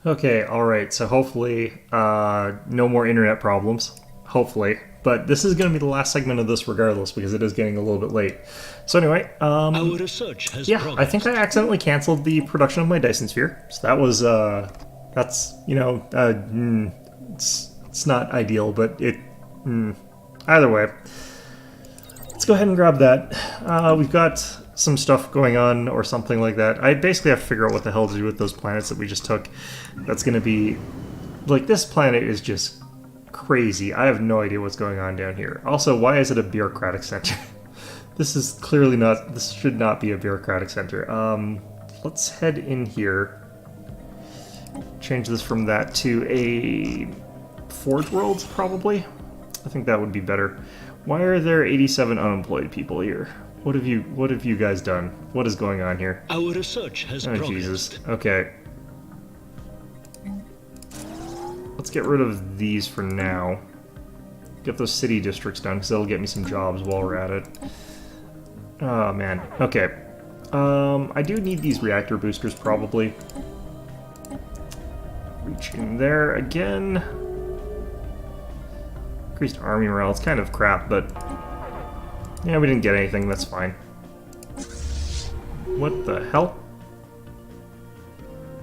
Okay, alright, so hopefully no more internet problems. Hopefully. But this is going to be the last segment of this regardless, because it is getting a little bit late. So anyway, Our research has yeah, progressed. I think I accidentally canceled the production of my Dyson Sphere. So that was, that's, you know, it's not ideal, but either way. Let's go ahead and grab that. We've got some stuff going on or something like that. I basically have to figure out what the hell to do with those planets that we just took. That's going to be... Like, this planet is just crazy. I have no idea what's going on down here. Also, why is it a bureaucratic center? This is clearly not... This should not be a bureaucratic center. Let's head in here. Change this from that to a Forge World, probably. I think that would be better. Why are there 87 unemployed people here? What have you guys done? What is going on here? Our research has Oh, progressed. Jesus. Okay. Let's get rid of these for now. Get those city districts done, because that'll get me some jobs while we're at it. Oh, man. Okay. I do need these reactor boosters, probably. Reach in there again. Increased army morale. It's kind of crap, but... Yeah, we didn't get anything. That's fine. What the hell?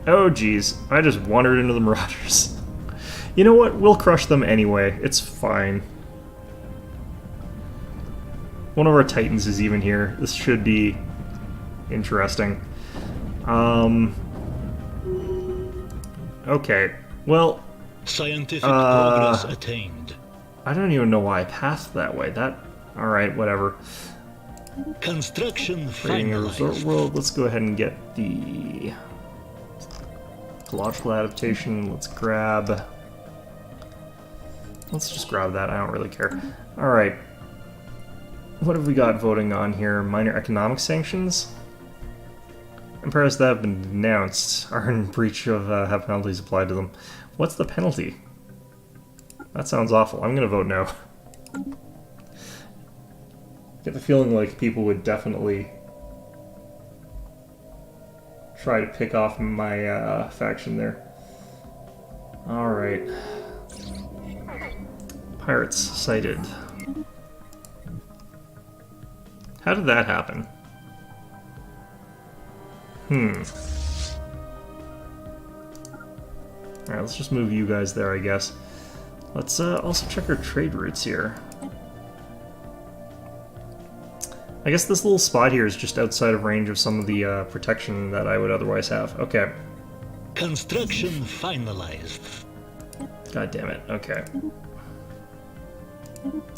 Oh, geez. I just wandered into the Marauders. You know what? We'll crush them anyway. It's fine. One of our Titans is even here. This should be interesting. Okay. Well... Scientific progress attained. I don't even know why I passed that way. Alright, whatever. Construction Creating a resort finalized. world. Let's go ahead and get the ecological adaptation. Let's just grab that. I don't really care. Alright. What have we got voting on here? Minor economic sanctions? Empires that have been denounced are in breach of have penalties applied to them. What's the penalty? That sounds awful. I'm gonna vote no. Get the feeling like people would definitely try to pick off my faction there. Alright. Pirates sighted. How did that happen? Alright, let's just move you guys there, I guess. Let's also check our trade routes here. I guess this little spot here is just outside of range of some of the protection that I would otherwise have. Okay. Construction finalized. God damn it. Okay.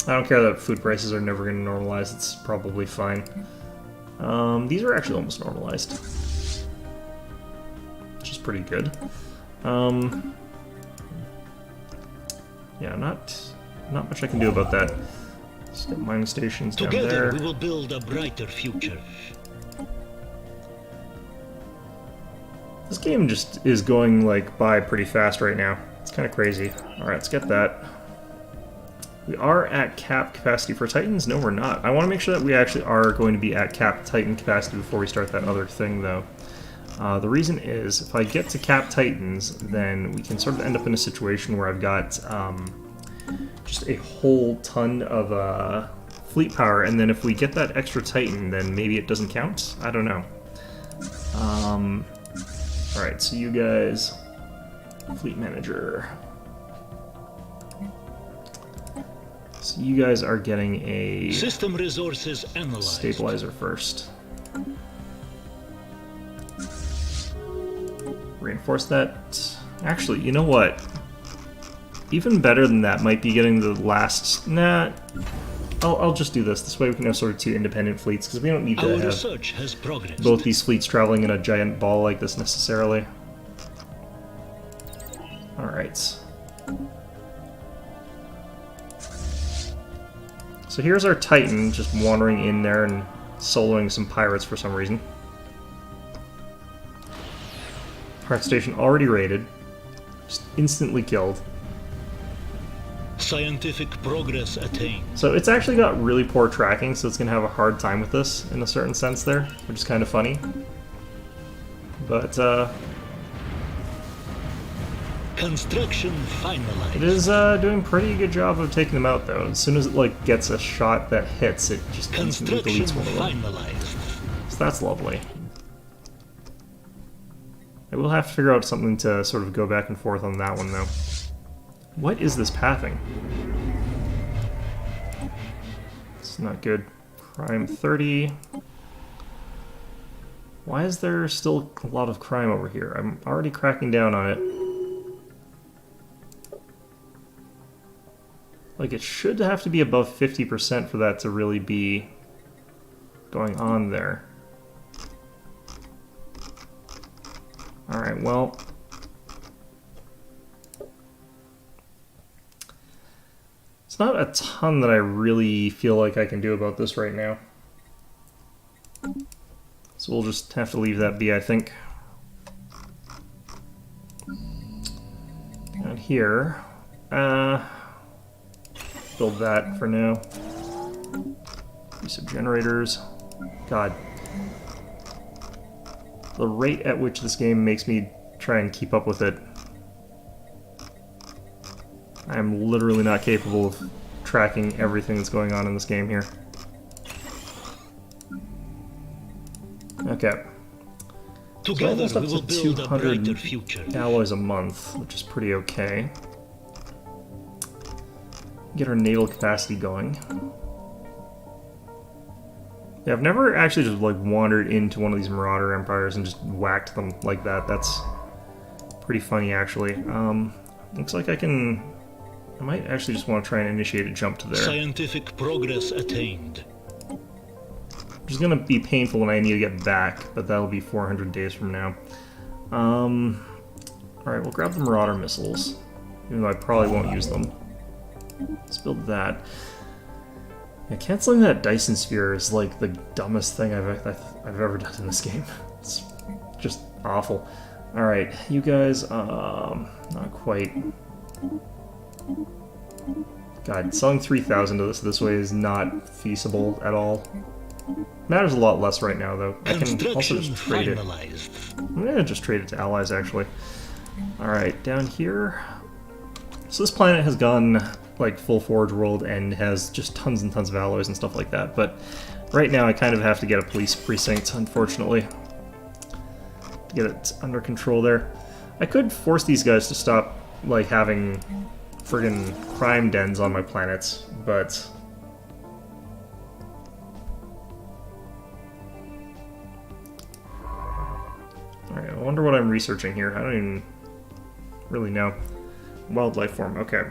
I don't care that food prices are never going to normalize. It's probably fine. These are actually almost normalized, which is pretty good. Yeah, not much I can do about that. Let's get mining stations down Together there. we will build a brighter future. This game just is going like by pretty fast right now. It's kind of crazy. All right, let's get that. We are at cap capacity for Titans. No, we're not. I want to make sure that we actually are going to be at cap Titan capacity before we start that other thing, though. The reason is, if I get to cap Titans, then we can sort of end up in a situation where I've got just a whole ton of fleet power, and then if we get that extra Titan, then maybe it doesn't count? I don't know. Alright, so you guys... Fleet manager... So you guys are getting a System resources analyzed. stabilizer first. Reinforce that. Actually, you know what? Even better than that might be getting the last... Nah. I'll just do this. This way we can have sort of two independent fleets, because we don't need to Our have research has progressed. both these fleets traveling in a giant ball like this necessarily. Alright. So here's our Titan just wandering in there and soloing some pirates for some reason. Pirate station already raided. Just instantly killed. Scientific progress attained. So it's actually got really poor tracking, so it's going to have a hard time with this in a certain sense there, which is kind of funny. But, Construction finalized. It is doing pretty good job of taking them out, though. As soon as it like gets a shot that hits, it just instantly Construction deletes one of them. finalized. So that's lovely. I will have to figure out something to sort of go back and forth on that one, though. What is this pathing? It's not good. Crime 30. Why is there still a lot of crime over here? I'm already cracking down on it. Like, it should have to be above 50% for that to really be going on there. Alright, well... it's not a ton that I really feel like I can do about this right now. So we'll just have to leave that be, I think. Down here... build that for now. Use of generators. God. The rate at which this game makes me try and keep up with it. I'm literally not capable of tracking everything that's going on in this game here. Okay. Together So we will almost up build to a brighter 200 future. alloys a month, which is pretty okay. Get our naval capacity going. Yeah, I've never actually just like wandered into one of these Marauder Empires and just whacked them like that. That's pretty funny, actually. Looks like I might actually just want to try and initiate a jump to there. Scientific progress attained. Which is going to be painful when I need to get back, but that'll be 400 days from now. Alright, we'll grab the Marauder missiles, even though I probably won't use them. Let's build that. Yeah, canceling that Dyson sphere is like the dumbest thing I've ever done in this game. It's just awful. Alright, you guys, not quite. God, selling 3,000 to this way is not feasible at all. Matters a lot less right now, though. I can also just trade it. I'm gonna just trade it to allies, actually. Alright, down here. So this planet has gone like full Forge World and has just tons and tons of alloys and stuff like that, but right now I kind of have to get a police precinct, unfortunately, to get it under control there. I could force these guys to stop like having friggin' crime dens on my planets, but alright, I wonder what I'm researching here. I don't even really know. Wildlife form, okay.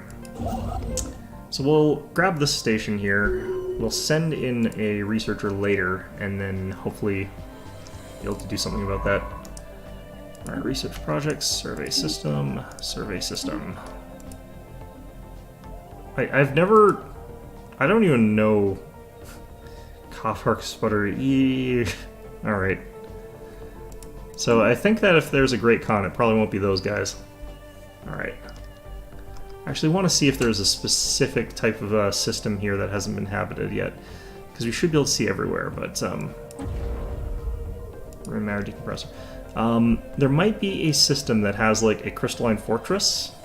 So we'll grab this station here, we'll send in a researcher later, and then hopefully be able to do something about that. Alright, research projects, survey system, survey system. I don't even know... Kofhark Sputter, alright. So I think that if there's a Great Khan, it probably won't be those guys. Alright. I actually want to see if there's a specific type of system here that hasn't been inhabited yet, because we should be able to see everywhere, but matter decompressor. There might be a system that has like a crystalline fortress,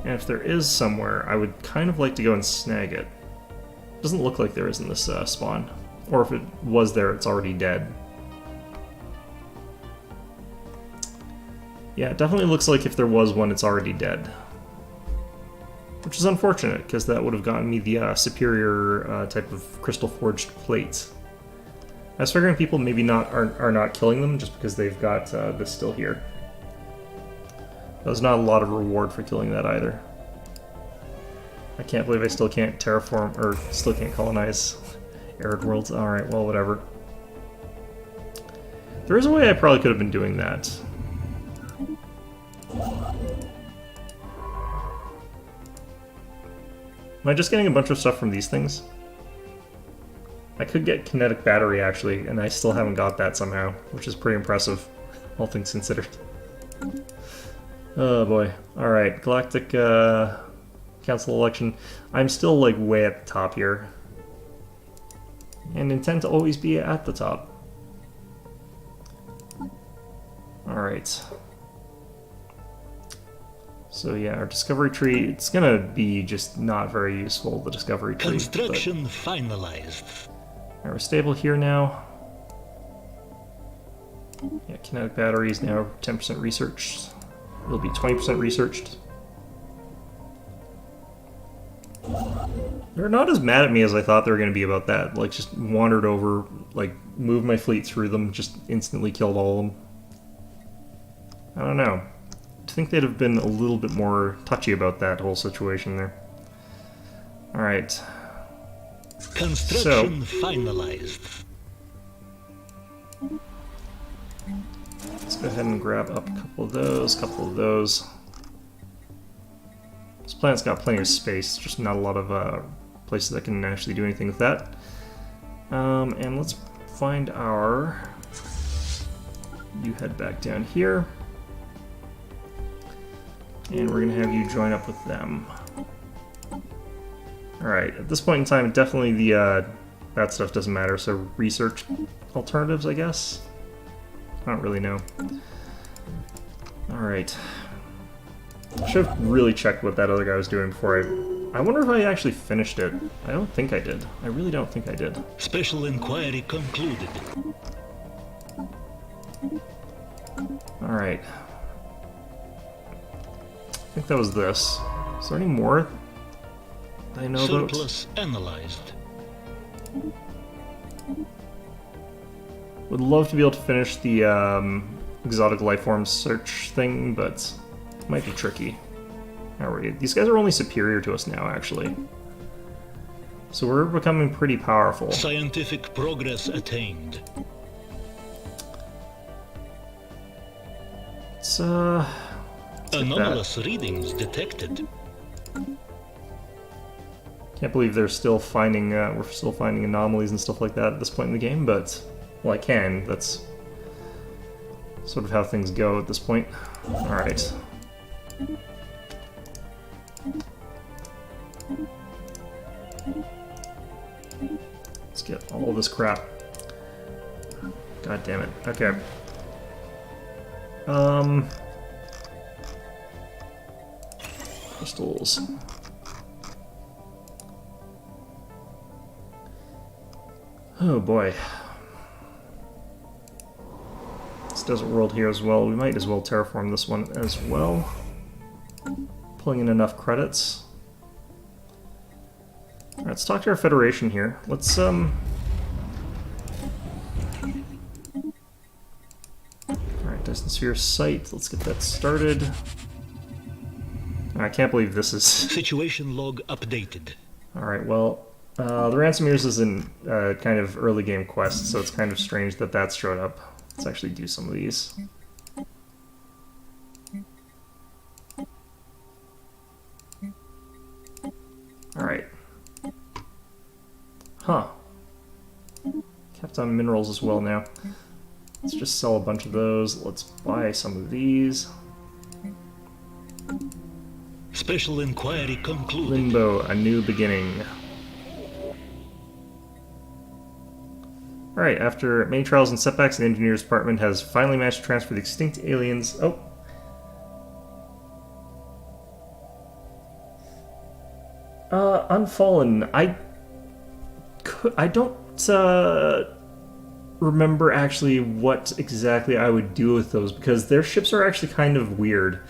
and if there is somewhere, I would kind of like to go and snag it. Doesn't look like there is in this spawn, or if it was there, it's already dead. Yeah, it definitely looks like if there was one, it's already dead. Which is unfortunate, because that would have gotten me the superior type of crystal forged plate. I was figuring people maybe are not killing them just because they've got this still here. There's not a lot of reward for killing that either. I can't believe I still can't terraform, or still can't colonize arid worlds. Alright, well, whatever. There is a way I probably could have been doing that. Am I just getting a bunch of stuff from these things? I could get kinetic battery, actually, and I still haven't got that somehow, which is pretty impressive, all things considered. Oh boy. Alright, Galactic Council election. I'm still, like, way at the top here. And intend to always be at the top. Alright. So yeah, our discovery tree, it's gonna be just not very useful, the discovery tree. Construction finalized. Alright, we're stable here now. Yeah, kinetic batteries now 10% researched. It'll be 20% researched. They're not as mad at me as I thought they were going to be about that. Like, just wandered over, like, moved my fleet through them, just instantly killed all of them. I don't know. I think they'd have been a little bit more touchy about that whole situation there. Alright. Construction finalized. Let's go ahead and grab up a couple of those, This planet's got plenty of space, just not a lot of places that can actually do anything with that. And let's find our... You head back down here. And we're going to have you join up with them. Alright, at this point in time, definitely the that stuff doesn't matter, so research alternatives, I guess? I don't really know. Alright. Should have really checked what that other guy was doing before I wonder if I actually finished it. I don't think I did. I really don't think I did. Special inquiry concluded. Alright. I think that was this. Is there any more I know about? Surplus analyzed. Would love to be able to finish the exotic life form search thing, but it might be tricky. These guys are only superior to us now, actually. So we're becoming pretty powerful. Scientific progress attained. Let's Anomalous readings detected. Can't believe they're still finding, we're still finding anomalies and stuff like that at this point in the game, but, well, I can. That's sort of how things go at this point. Alright. Let's get all this crap. God damn it. Okay. Crystals. Oh boy. This desert world here as well. We might as well terraform this one as well. Pulling in enough credits. Alright, let's talk to our Federation here. Let's, Alright, Dyson Sphere site. Let's get that started. I can't believe this is... Situation log updated. Alright, well, the Ransomers is in kind of early game quest, so it's kind of strange that that showed up. Let's actually do some of these. Alright. Huh. Kept on minerals as well now. Let's just sell a bunch of those. Let's buy some of these. Special inquiry concluded. Limbo, a new beginning. Alright, after many trials and setbacks, the engineers department has finally managed to transfer the extinct aliens... Oh. Unfallen. I don't remember actually what exactly I would do with those, because their ships are actually kind of weird.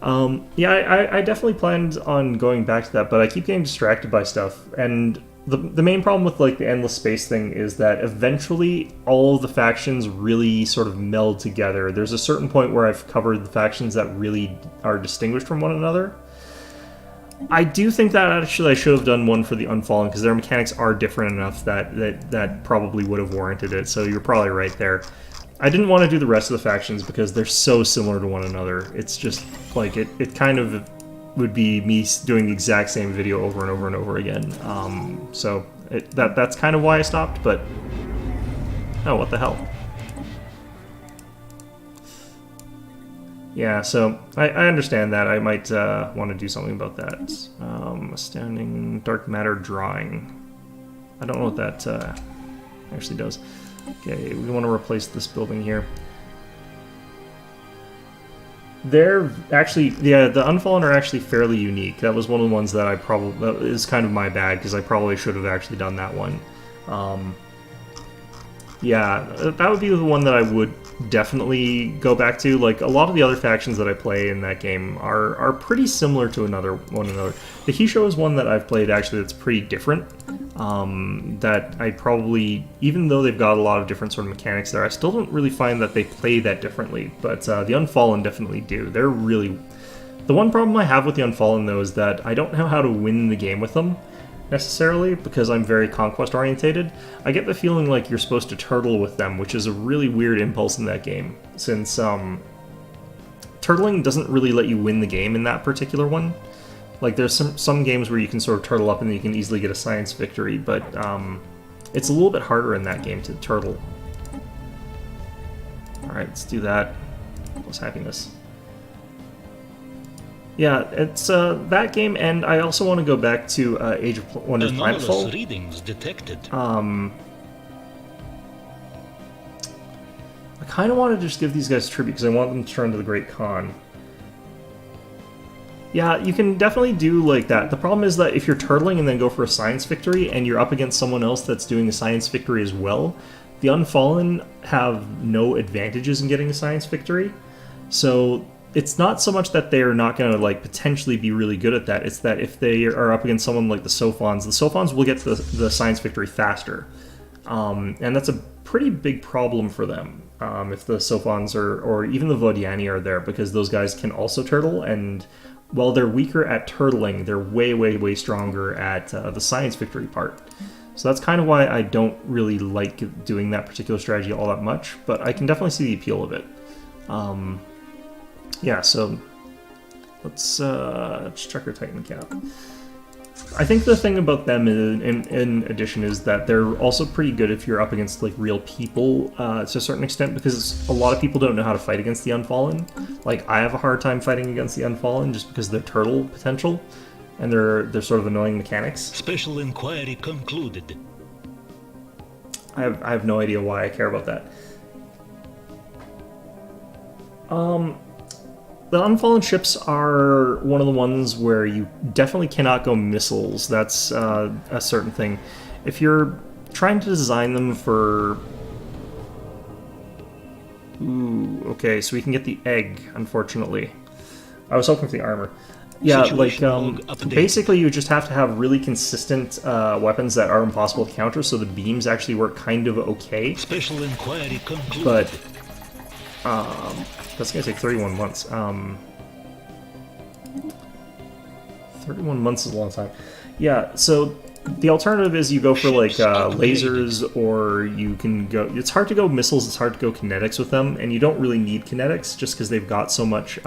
Yeah, I definitely planned on going back to that, but I keep getting distracted by stuff, and the main problem with like the endless space thing is that eventually all of the factions really sort of meld together. There's a certain point where I've covered the factions that really are distinguished from one another. I do think that actually I should have done one for the Unfallen, because their mechanics are different enough that probably would have warranted it, so you're probably right there. I didn't want to do the rest of the factions because they're so similar to one another. It's just, like, it kind of would be me doing the exact same video over and over and over again. So that's kind of why I stopped, but... Oh, what the hell? Yeah, so I understand that. I might want to do something about that. Astounding dark matter drawing. I don't know what that actually does. Okay, we want to replace this building here. They're actually, yeah, the Unfallen are actually fairly unique. That was one of the ones that I probably, that is kind of my bad, because I probably should have actually done that one. Yeah, that would be the one that I would definitely go back to. Like, a lot of the other factions that I play in that game are pretty similar to one another. The Hisho is one that I've played, actually, that's pretty different. That I probably, even though they've got a lot of different sort of mechanics there, I still don't really find that they play that differently. But the Unfallen definitely do. They're really... The one problem I have with the Unfallen, though, is that I don't know how to win the game with them, necessarily, because I'm very conquest-orientated. I get the feeling like you're supposed to turtle with them, which is a really weird impulse in that game, since turtling doesn't really let you win the game in that particular one. Like, there's some games where you can sort of turtle up and you can easily get a science victory, but it's a little bit harder in that game to turtle. Alright, let's do that. Plus happiness. Yeah, it's that game, and I also want to go back to Age of Wonders Planetfall. Readings detected. I kind of want to just give these guys tribute because I want them to turn to the Great Khan. Yeah, you can definitely do like that. The problem is that if you're turtling and then go for a science victory and you're up against someone else that's doing a science victory as well, the Unfallen have no advantages in getting a science victory. So it's not so much that they're not going to like potentially be really good at that. It's that if they are up against someone like the Sophons will get the science victory faster. And that's a pretty big problem for them if the Sophons or even the Vodiani are there, because those guys can also turtle, and while they're weaker at turtling, they're way, way, way stronger at the science victory part. So that's kind of why I don't really like doing that particular strategy all that much, but I can definitely see the appeal of it. Yeah, so let's check our Titan cap. I think the thing about them in addition is that they're also pretty good if you're up against like real people to a certain extent, because a lot of people don't know how to fight against the Unfallen. Like, I have a hard time fighting against the Unfallen just because of their turtle potential and their sort of annoying mechanics. Special inquiry concluded. I have no idea why I care about that. The Unfallen ships are one of the ones where you definitely cannot go missiles. That's a certain thing. If you're trying to design them for... Ooh, okay, so we can get the egg, unfortunately. I was hoping for the armor. Yeah, like, basically you just have to have really consistent weapons that are impossible to counter, so the beams actually work kind of okay. Special inquiry concluded. But, that's gonna take 31 months. 31 months is a long time. Yeah, so the alternative is you go for like lasers, or you can go... It's hard to go missiles, it's hard to go kinetics with them, and you don't really need kinetics just because they've got so much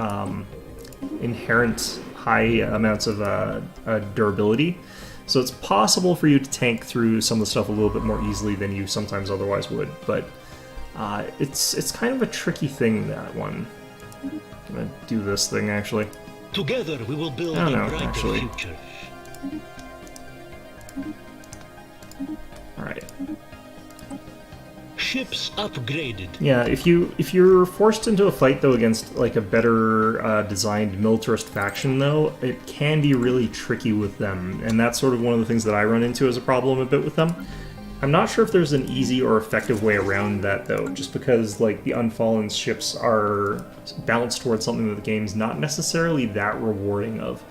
inherent high amounts of durability. So it's possible for you to tank through some of the stuff a little bit more easily than you sometimes otherwise would, but it's kind of a tricky thing, that one. I'm gonna do this thing, actually. Together we will build Oh, no, a brighter actually. future. Alright. Ships upgraded. Yeah, if you're forced into a fight, though, against like a better designed militarist faction, though, it can be really tricky with them, and that's sort of one of the things that I run into as a problem a bit with them. I'm not sure if there's an easy or effective way around that, though, just because like the Unfallen ships are balanced towards something that the game's not necessarily that rewarding of.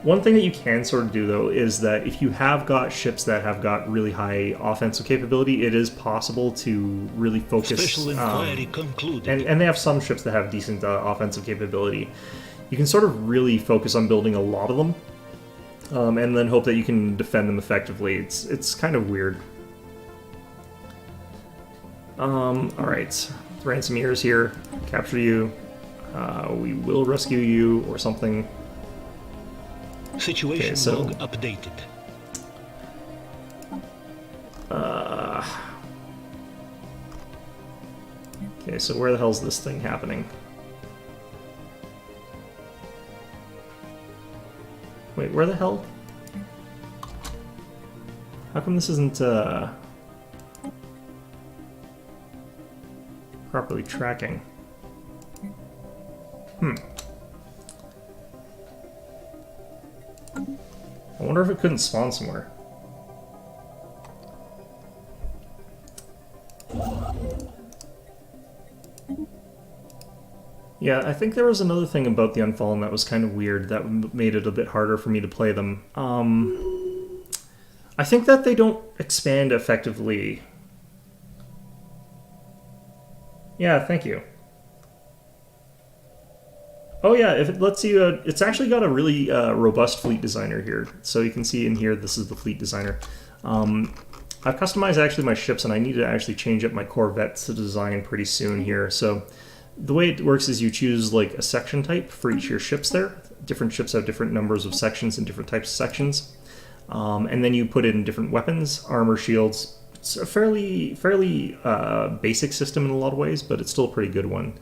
One thing that you can sort of do, though, is that if you have got ships that have got really high offensive capability, it is possible to really focus... Special inquiry concluded. And they have some ships that have decent offensive capability. You can sort of really focus on building a lot of them, and then hope that you can defend them effectively. It's kind of weird. Alright. Ransomeer's here. Capture you. We will rescue you, or something. Situation log updated. Okay, so where the hell's this thing happening? Wait, where the hell? How come this isn't, properly tracking? I wonder if it couldn't spawn somewhere. Yeah, I think there was another thing about the Unfallen that was kind of weird that made it a bit harder for me to play them. I think that they don't expand effectively. Yeah, thank you. Oh yeah, if it lets you, it's actually got a really robust fleet designer here. So you can see in here, this is the fleet designer. I've customized actually my ships, and I need to actually change up my Corvettes to design pretty soon here. So the way it works is you choose like a section type for each of your ships there. Different ships have different numbers of sections and different types of sections. And then you put in different weapons, armor, shields. It's a fairly basic system in a lot of ways, but it's still a pretty good one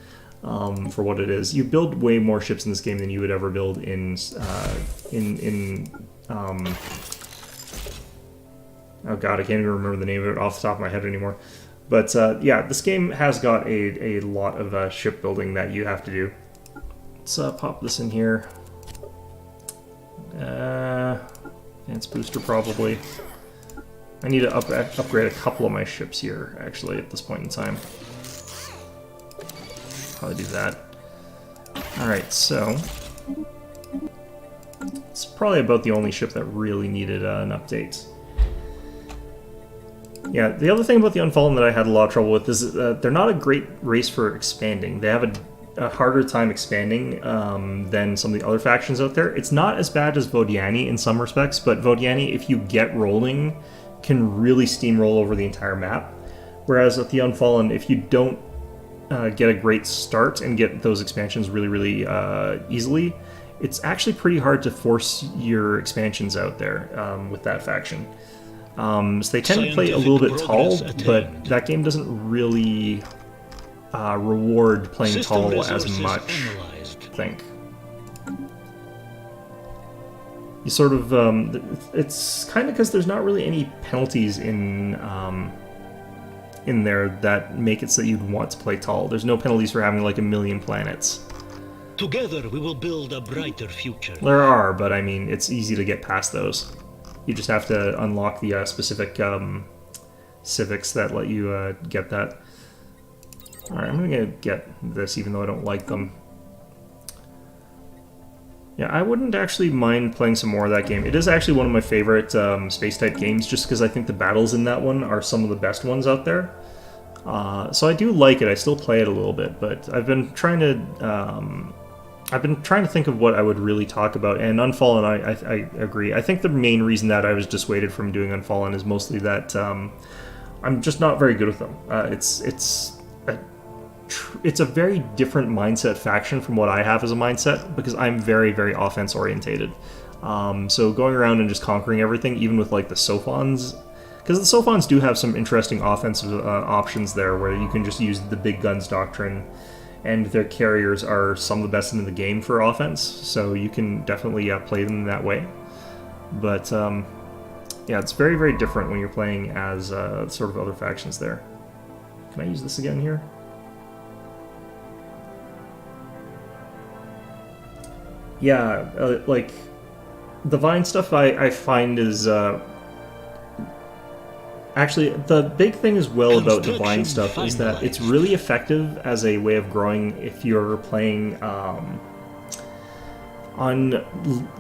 for what it is. You build way more ships in this game than you would ever build in oh god, I can't even remember the name of it off the top of my head anymore. But yeah, this game has got a lot of shipbuilding that you have to do. Let's pop this in here. Advanced booster probably. I need to upgrade a couple of my ships here, actually, at this point in time. Probably do that. Alright, so it's probably about the only ship that really needed an update. Yeah, the other thing about the Unfallen that I had a lot of trouble with is they're not a great race for expanding. They have a harder time expanding than some of the other factions out there. It's not as bad as Vodiani in some respects, but Vodiani, if you get rolling, can really steamroll over the entire map. Whereas with the Unfallen, if you don't get a great start and get those expansions really easily, it's actually pretty hard to force your expansions out there with that faction. So they tend to play a little bit tall, but that game doesn't really reward playing tall as much, I think. You sort of, it's kind of because there's not really any penalties in there that make it so that you'd want to play tall. There's no penalties for having like a million planets. Together we will build a brighter future. There are, but I mean, it's easy to get past those. You just have to unlock the specific civics that let you get that. Alright, I'm going to get this even though I don't like them. Yeah, I wouldn't actually mind playing some more of that game. It is actually one of my favorite space-type games just because I think the battles in that one are some of the best ones out there. So I do like it. I still play it a little bit, but I've been trying to think of what I would really talk about, and Unfallen, I agree. I think the main reason that I was dissuaded from doing Unfallen is mostly that I'm just not very good with them. It's a very different mindset faction from what I have as a mindset, because I'm very offense orientated. So going around and just conquering everything, even with like the Sophons, because the Sophons do have some interesting offensive options there, where you can just use the big guns doctrine, and their carriers are some of the best in the game for offense, so you can definitely play them that way. But yeah, it's very different when you're playing as sort of other factions there. Can I use this again here? Yeah, like the Vine stuff I find is actually, the big thing as well about Divine stuff is that it's really effective as a way of growing if you're playing on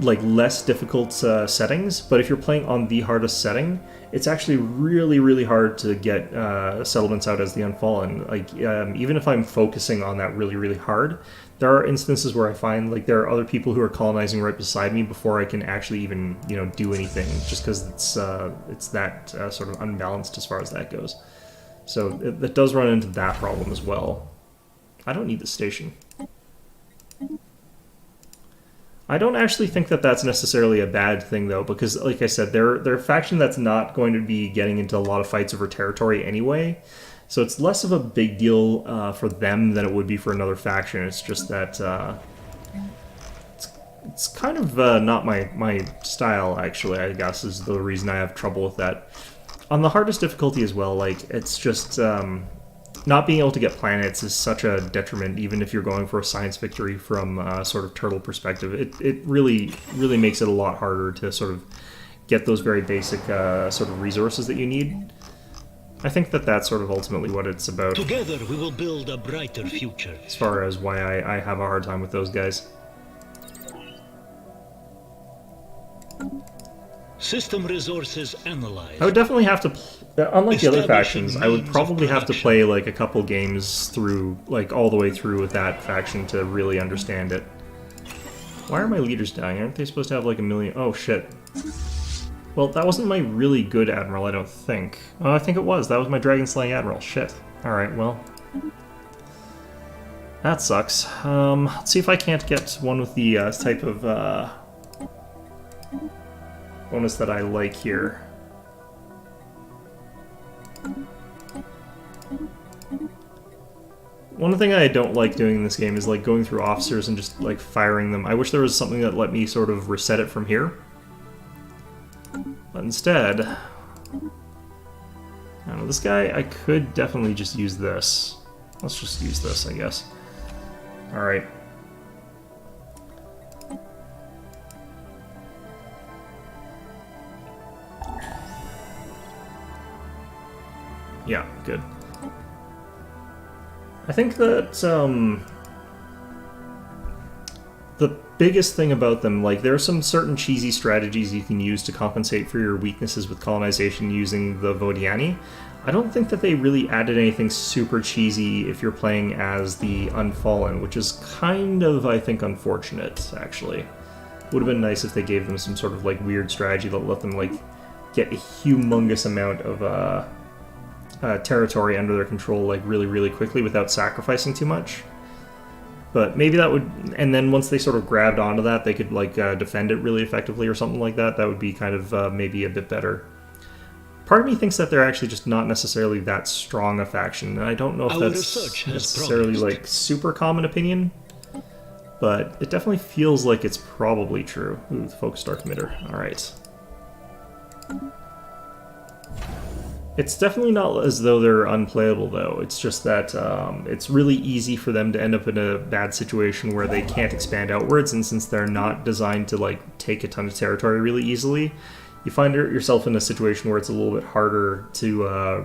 like less difficult settings, but if you're playing on the hardest setting, it's actually really hard to get settlements out as the Unfallen. Like even if I'm focusing on that really hard, there are instances where I find like there are other people who are colonizing right beside me before I can actually even do anything, just because it's that sort of unbalanced as far as that goes. So it does run into that problem as well. I don't need the station. I don't actually think that that's necessarily a bad thing, though, because, like I said, they're a faction that's not going to be getting into a lot of fights over territory anyway, so it's less of a big deal for them than it would be for another faction. It's just that it's kind of not my style, actually, I guess, is the reason I have trouble with that. On the hardest difficulty as well, like, it's just... not being able to get planets is such a detriment, even if you're going for a science victory from sort of turtle perspective. It really makes it a lot harder to sort of get those very basic sort of resources that you need. I think that that's sort of ultimately what it's about. Together we will build a brighter future. As far as why I have a hard time with those guys. System resources analyzed. I would definitely have to, unlike the other factions, I would probably have to play like a couple games through, like all the way through with that faction to really understand it. Why are my leaders dying? Aren't they supposed to have like a million? Oh shit. Well, that wasn't my really good admiral, I don't think. Oh, I think it was. That was my dragon-slaying admiral. Shit. Alright, well. That sucks. Let's see if I can't get one with the type of bonus that I like here. One thing I don't like doing in this game is like going through officers and just like firing them. I wish there was something that let me sort of reset it from here. But instead, I don't know, this guy, I could definitely just use this. Let's just use this, I guess. Alright. Yeah, good. I think that, the biggest thing about them, like, there are some certain cheesy strategies you can use to compensate for your weaknesses with colonization using the Vodiani. I don't think that they really added anything super cheesy if you're playing as the Unfallen, which is kind of, I think, unfortunate, actually. Would have been nice if they gave them some sort of, like, weird strategy that let them, like, get a humongous amount of, territory under their control, like, really quickly without sacrificing too much. But maybe that would, and then once they sort of grabbed onto that, they could like defend it really effectively or something like that. That would be kind of maybe a bit better. Part of me thinks that they're actually just not necessarily that strong a faction, and I don't know if that's necessarily like super common opinion, but it definitely feels like it's probably true. Ooh, the focus dark emitter. All right. It's definitely not as though they're unplayable, though. It's just that it's really easy for them to end up in a bad situation where they can't expand outwards, and since they're not designed to like take a ton of territory really easily, you find yourself in a situation where it's a little bit harder to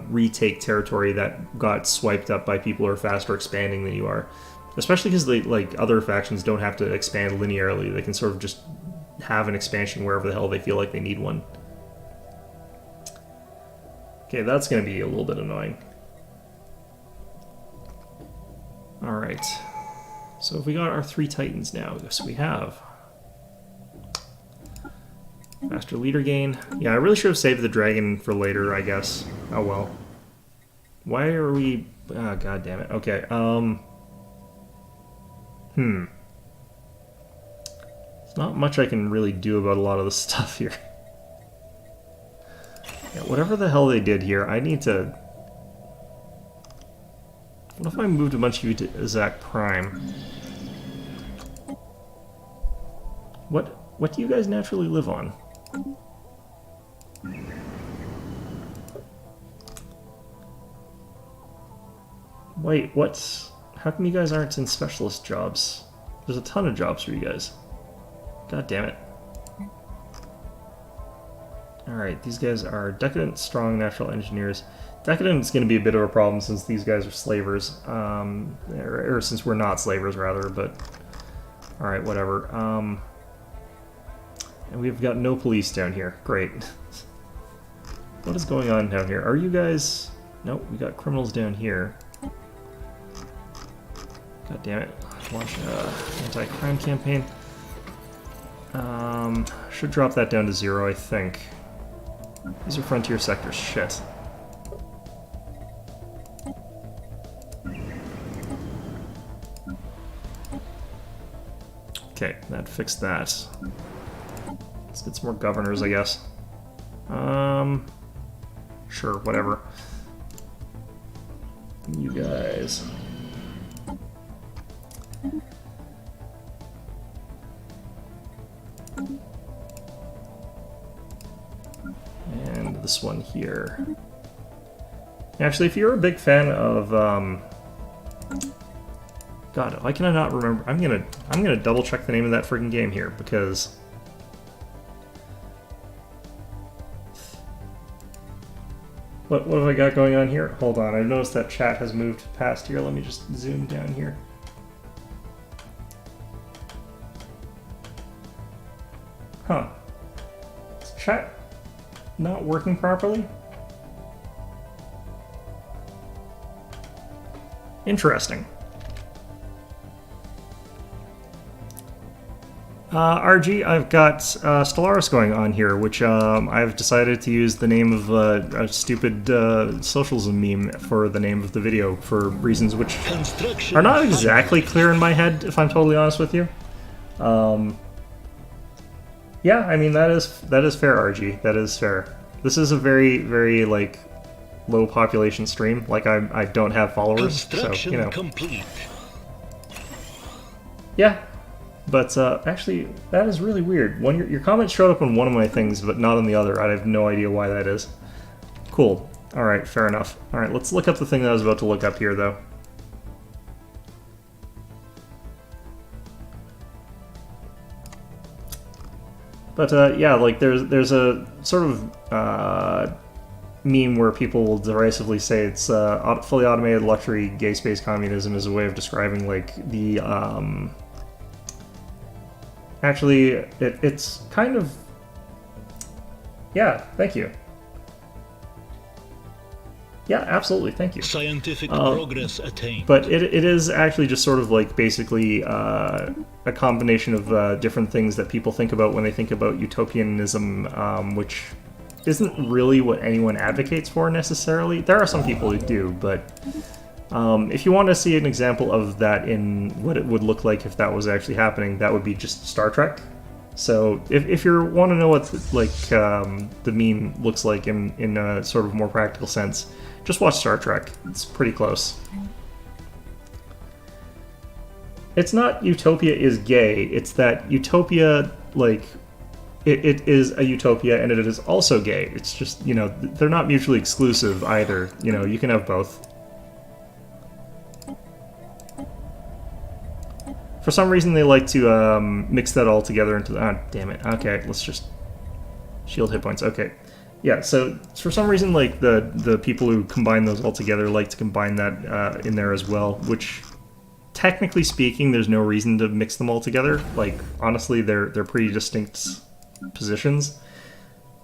retake territory that got swiped up by people who are faster expanding than you are. Especially because like other factions don't have to expand linearly; they can sort of just have an expansion wherever the hell they feel like they need one. Okay, that's going to be a little bit annoying. Alright. So if we got our 3 Titans now, yes we have. Faster leader gain. Yeah, I really should have saved the dragon for later, I guess. Oh well. Why are we... Ah, god damn it. Okay, There's not much I can really do about a lot of the stuff here. Yeah, whatever the hell they did here, I need to... What if I moved a bunch of you to Zach Prime? What do you guys naturally live on? Wait, what? How come you guys aren't in specialist jobs? There's a ton of jobs for you guys. God damn it. Alright, these guys are decadent, strong, natural engineers. Decadent is going to be a bit of a problem since these guys are slavers. Or since we're not slavers, rather, but... Alright, whatever. And we've got no police down here. Great. What is going on down here? Are you guys... Nope, we got criminals down here. God damn it. Launch anti-crime campaign. Should drop that down to 0, I think. These are frontier sectors. Shit. Okay, that fixed that. Let's get some more governors, I guess. Sure, whatever. You guys. And this one here. Actually, if you're a big fan of, God, why can I not remember? I'm gonna double check the name of that freaking game here because. What have I got going on here? Hold on, I've noticed that chat has moved past here. Let me just zoom down here. Huh. Is chat not working properly? Interesting. RG, I've got Stellaris going on here, which I've decided to use the name of a stupid socialism meme for the name of the video for reasons which are not exactly clear in my head, if I'm totally honest with you. Yeah, I mean, that is fair, RG. That is fair. This is a very, very, like, low population stream. Like, I don't have followers, so, you know. Complete. Yeah. But actually, that is really weird. Your comment showed up on one of my things, but not on the other. I have no idea why that is. Cool. Alright, fair enough. Alright, let's look up the thing that I was about to look up here, though. But yeah, like there's a sort of meme where people will derisively say it's fully automated luxury gay space communism as a way of describing like the actually it's kind of, yeah, thank you. Yeah, absolutely, thank you. Scientific progress attained. But it is actually just sort of like basically a combination of different things that people think about when they think about utopianism, which isn't really what anyone advocates for necessarily. There are some people who do, but if you want to see an example of that in what it would look like if that was actually happening, that would be just Star Trek. So if you want to know what like the meme looks like in a sort of more practical sense, just watch Star Trek. It's pretty close. It's not utopia is gay, it's that utopia, like, it is a utopia and it is also gay. It's just, you know, they're not mutually exclusive either. You know, you can have both. For some reason they like to mix that all together into the... Ah, damn it. Okay, let's just... Shield hit points, okay. Yeah, so for some reason, like, the people who combine those all together like to combine that in there as well, which, technically speaking, there's no reason to mix them all together. Like, honestly, they're pretty distinct positions.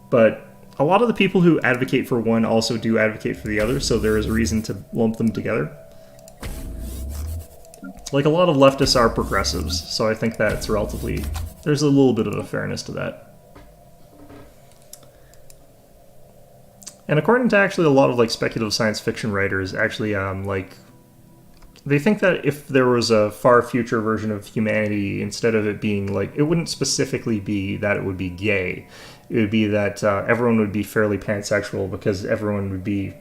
But a lot of the people who advocate for one also do advocate for the other, so there is a reason to lump them together. Like, a lot of leftists are progressives, so I think that's relatively... There's a little bit of a fairness to that. And according to actually a lot of like speculative science fiction writers, actually, like, they think that if there was a far future version of humanity, instead of it being like, it wouldn't specifically be that it would be gay. It would be that everyone would be fairly pansexual because everyone would be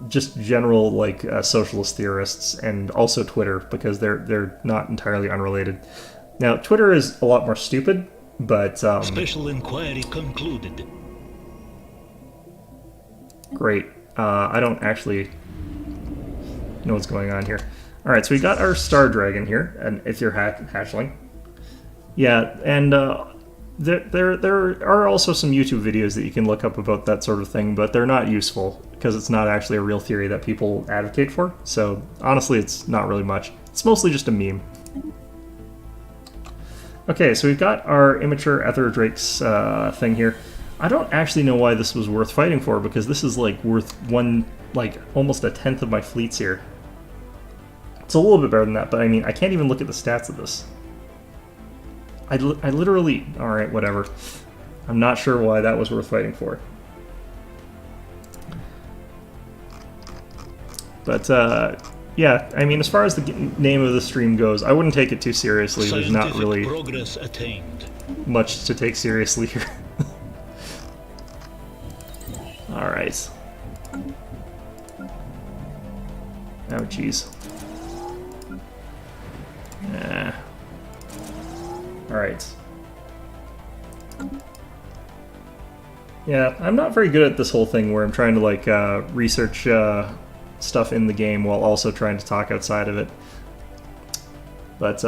just general like socialist theorists, and also Twitter because they're not entirely unrelated. Now, Twitter is a lot more stupid, but Special inquiry concluded. Great. I don't actually know what's going on here. Alright, so we got our Star Dragon here, and it's your hatchling. Yeah, and there are also some YouTube videos that you can look up about that sort of thing, but they're not useful, because it's not actually a real theory that people advocate for. So, honestly, it's not really much. It's mostly just a meme. Okay, so we've got our immature Ether Drake's thing here. I don't actually know why this was worth fighting for, because this is like worth almost a tenth of my fleets here. It's a little bit better than that, but I mean, I can't even look at the stats of this. I literally... Alright, whatever. I'm not sure why that was worth fighting for. But, yeah, I mean, as far as the name of the stream goes, I wouldn't take it too seriously. There's not really progress attained. Much to take seriously here. Alright. Oh, jeez. Alright. Yeah, I'm not very good at this whole thing where I'm trying to like research stuff in the game while also trying to talk outside of it. But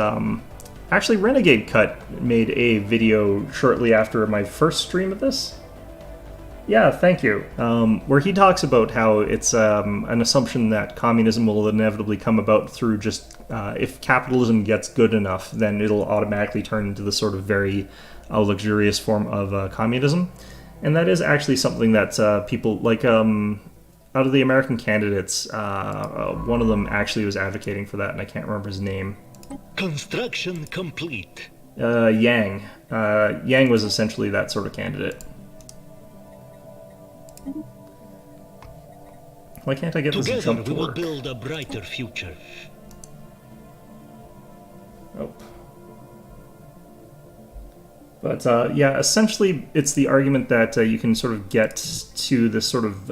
actually, Renegade Cut made a video shortly after my first stream of this. Yeah, thank you. Where he talks about how it's an assumption that communism will inevitably come about through just if capitalism gets good enough, then it'll automatically turn into the sort of very luxurious form of communism. And that is actually something that people like out of the American candidates, one of them actually was advocating for that, and I can't remember his name. Construction complete. Yang. Yang was essentially that sort of candidate. Why can't I get this Together jump to we will work? build a brighter future. Oh. But yeah, essentially it's the argument that you can sort of get to this sort of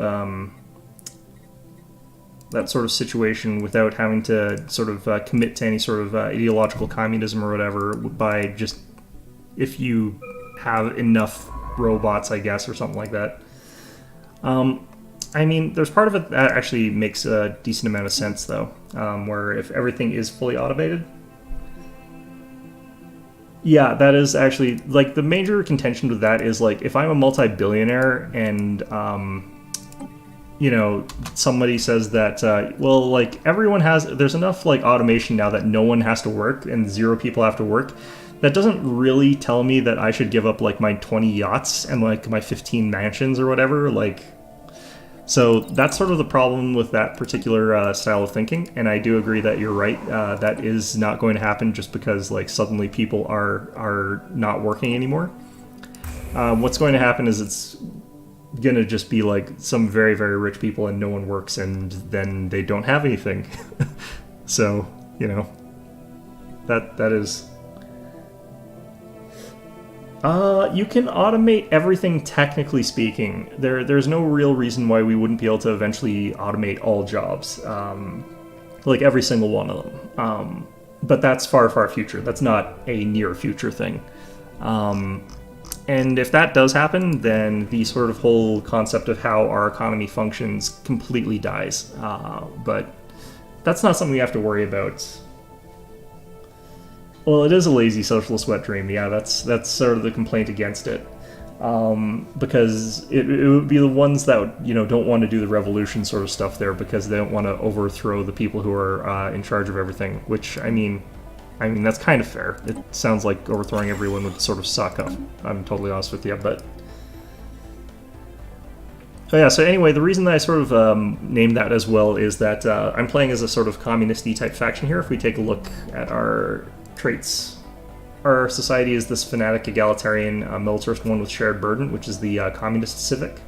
that sort of situation without having to sort of commit to any sort of ideological communism or whatever by just if you have enough robots, I guess, or something like that. I mean, there's part of it that actually makes a decent amount of sense, though, where if everything is fully automated. Yeah, that is actually, like, the major contention with that is, like, if I'm a multi-billionaire and, you know, somebody says that, well, like, there's enough, like, automation now that no one has to work and 0 people have to work. That doesn't really tell me that I should give up, like, my 20 yachts and, like, my 15 mansions or whatever, like... So that's sort of the problem with that particular style of thinking, and I do agree that you're right. That is not going to happen just because like suddenly people are not working anymore. What's going to happen is it's going to just be like some very, very rich people and no one works, and then they don't have anything. So, you know, that is... you can automate everything technically speaking. There's no real reason why we wouldn't be able to eventually automate all jobs, like every single one of them. But that's far, far future. That's not a near future thing. And if that does happen, then the sort of whole concept of how our economy functions completely dies. But that's not something we have to worry about. Well, it is a lazy socialist wet dream. Yeah, that's sort of the complaint against it, because it would be the ones that don't want to do the revolution sort of stuff there because they don't want to overthrow the people who are in charge of everything. Which I mean that's kind of fair. It sounds like overthrowing everyone would sort of suck up. I'm totally honest with you, but. Oh yeah, so anyway, the reason that I sort of named that as well is that I'm playing as a sort of communist-y type faction here. If we take a look at our traits, our society is this fanatic, egalitarian, militarist one with shared burden, which is the communist civic.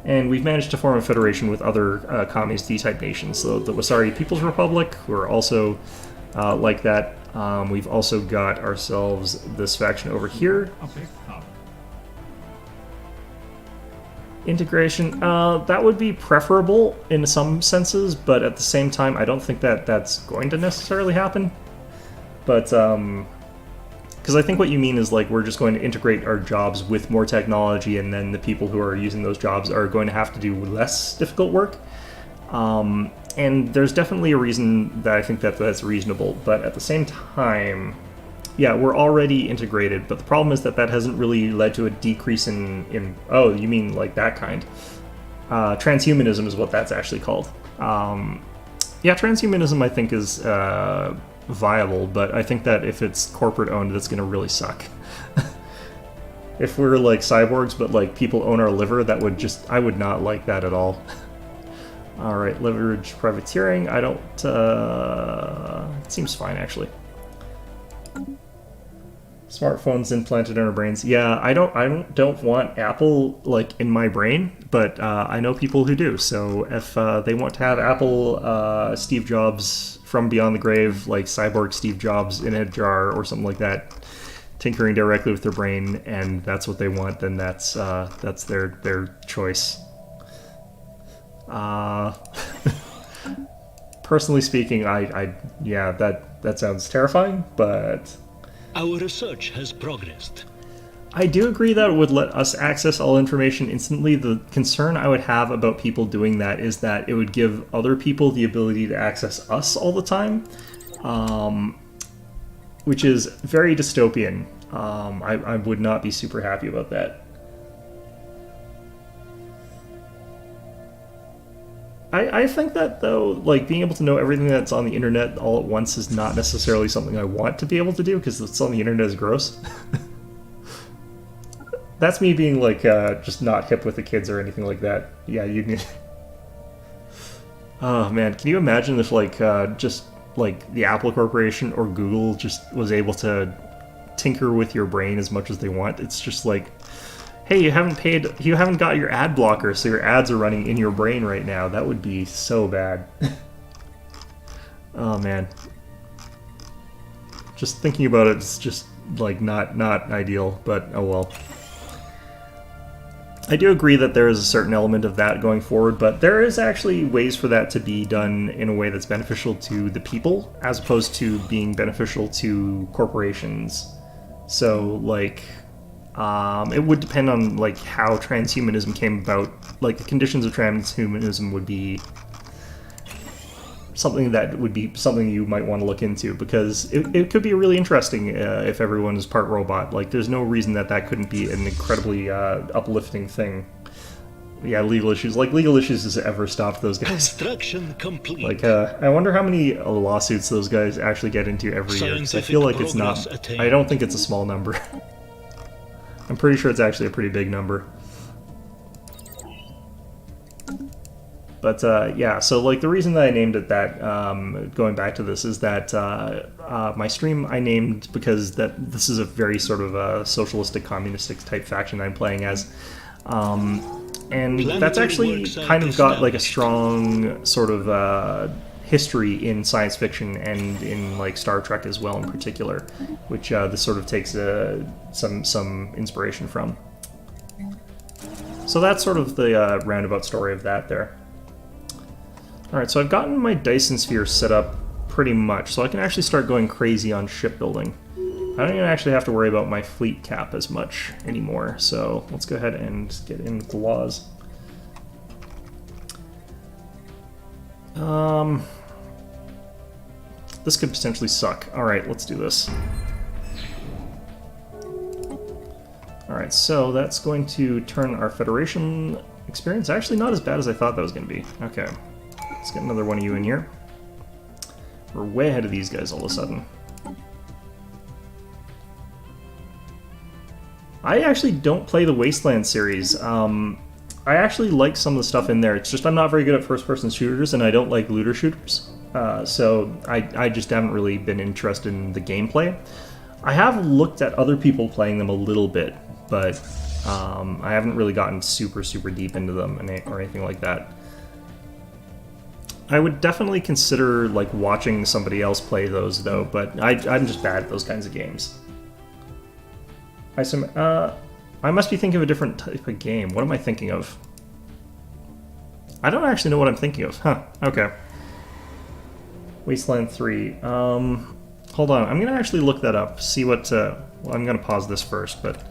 And we've managed to form a federation with other communist-y type nations. So the Wasari People's Republic, who are also like that. We've also got ourselves this faction over here. Okay. Integration, that would be preferable in some senses, but at the same time, I don't think that that's going to necessarily happen. But, because I think what you mean is, like, we're just going to integrate our jobs with more technology, and then the people who are using those jobs are going to have to do less difficult work. And there's definitely a reason that I think that that's reasonable, but at the same time, yeah, we're already integrated, but the problem is that hasn't really led to a decrease in oh, you mean like that kind. Transhumanism is what that's actually called. Yeah, transhumanism I think is viable, but I think that if it's corporate owned, that's going to really suck. If we're like cyborgs, but like people own our liver, that would just, I would not like that at all. Alright, leverage privateering, I don't, it seems fine actually. Smartphones implanted in our brains. Yeah, I don't want Apple like in my brain, but I know people who do. So if they want to have Apple Steve Jobs from beyond the grave, like cyborg Steve Jobs in a jar or something like that, tinkering directly with their brain, and that's what they want, then that's their choice. Personally speaking, I yeah, that sounds terrifying, but. Our research has progressed. I do agree that it would let us access all information instantly. The concern I would have about people doing that is that it would give other people the ability to access us all the time, which is very dystopian. I would not be super happy about that. I think that, though, like, being able to know everything that's on the internet all at once is not necessarily something I want to be able to do, because what's on the internet is gross. That's me being, like, just not hip with the kids or anything like that. Yeah, you need... Oh, man, can you imagine if, like, just, like, the Apple Corporation or Google just was able to tinker with your brain as much as they want? It's just like... Hey, you haven't got your ad blocker, so your ads are running in your brain right now. That would be so bad. Oh, man. Just thinking about it, it's just, like, not ideal, but oh well. I do agree that there is a certain element of that going forward, but there is actually ways for that to be done in a way that's beneficial to the people, as opposed to being beneficial to corporations. So, like... it would depend on, like, how transhumanism came about. Like, the conditions of transhumanism would be something you might want to look into, because it could be really interesting if everyone is part robot. Like, there's no reason that couldn't be an incredibly uplifting thing. Yeah, legal issues. Like, legal issues has ever stopped those guys. Construction complete. Like, I wonder how many lawsuits those guys actually get into every year. 'Cause I feel like it's not... I don't think it's a small number. I'm pretty sure it's actually a pretty big number. But, yeah, so, like, the reason that I named it that, going back to this, is that my stream I named because this is a very sort of a socialistic, communistic type faction I'm playing as. And that's actually kind of got, like, a strong sort of history in science fiction and in, like, Star Trek as well in particular, which this sort of takes some inspiration from. So that's sort of the roundabout story of that there. Alright, so I've gotten my Dyson sphere set up pretty much, so I can actually start going crazy on shipbuilding. I don't even actually have to worry about my fleet cap as much anymore, so let's go ahead and get in with the laws. This could potentially suck. Alright, let's do this. Alright, so that's going to turn our Federation experience actually not as bad as I thought that was going to be. Okay, let's get another one of you in here. We're way ahead of these guys all of a sudden. I actually don't play the Wasteland series. I actually like some of the stuff in there. It's just I'm not very good at first-person shooters, and I don't like looter shooters. So I just haven't really been interested in the gameplay. I have looked at other people playing them a little bit, but I haven't really gotten super deep into them or anything like that. I would definitely consider, like, watching somebody else play those, though, but I'm just bad at those kinds of games. I must be thinking of a different type of game. What am I thinking of? I don't actually know what I'm thinking of. Huh, okay. Wasteland 3. Hold on, I'm gonna actually look that up, see what, well, I'm gonna pause this first, but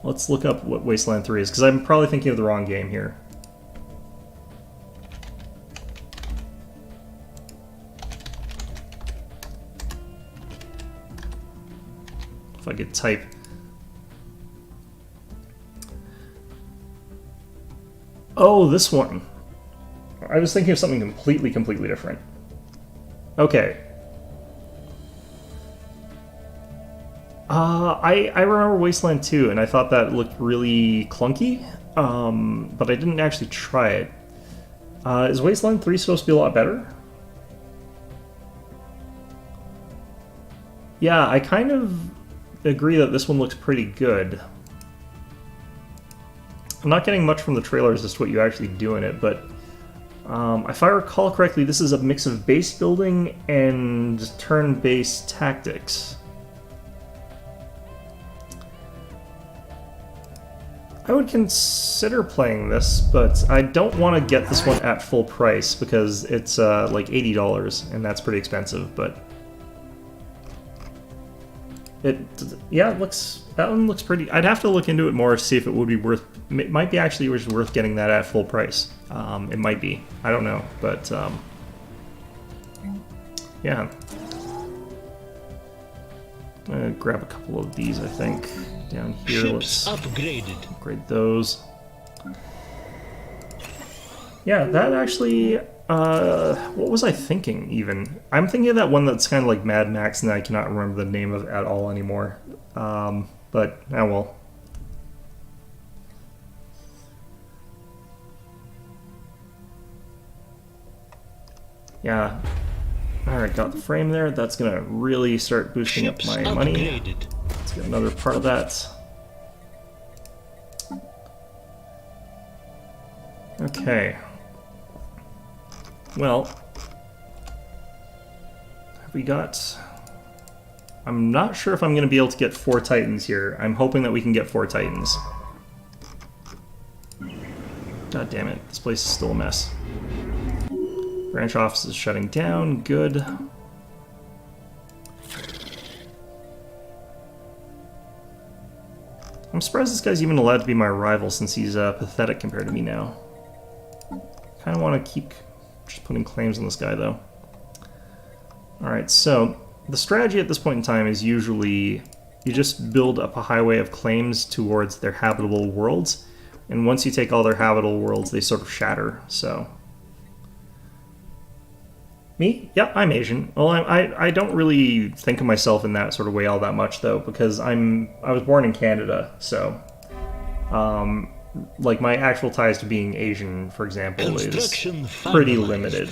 let's look up what Wasteland 3 is, because I'm probably thinking of the wrong game here. If I could type. Oh, this one. I was thinking of something completely different. Okay. I remember Wasteland 2, and I thought that looked really clunky, but I didn't actually try it. Is Wasteland 3 supposed to be a lot better? Yeah, I kind of agree that this one looks pretty good. I'm not getting much from the trailers as to what you actually do in it, but if I recall correctly, this is a mix of base building and turn-based tactics. I would consider playing this, but I don't want to get this one at full price because it's like $80, and that's pretty expensive, but Yeah, that one looks pretty. I'd have to look into it more to see if it would be worth. It might be actually worth getting that at full price. It might be. I don't know, but yeah. I'm gonna grab a couple of these. I think down here. Ships Let's upgraded. upgrade those. Yeah, that actually. What was I thinking, even? I'm thinking of that one that's kind of like Mad Max, and I cannot remember the name of it at all anymore. But, oh well. Yeah. Alright, got the frame there. That's gonna really start boosting up my money. Let's get another part of that. Okay. Well, have we got... I'm not sure if I'm going to be able to get 4 Titans here. I'm hoping that we can get 4 Titans. God damn it, this place is still a mess. Branch office is shutting down, good. I'm surprised this guy's even allowed to be my rival since he's pathetic compared to me now. Kind of want to keep... just putting claims on this guy, though. Alright, so the strategy at this point in time is usually you just build up a highway of claims towards their habitable worlds, and once you take all their habitable worlds, they sort of shatter, so... Me? Yep, I'm Asian. Well, I don't really think of myself in that sort of way all that much, though, because I was born in Canada, so... like, my actual ties to being Asian, for example, is pretty limited.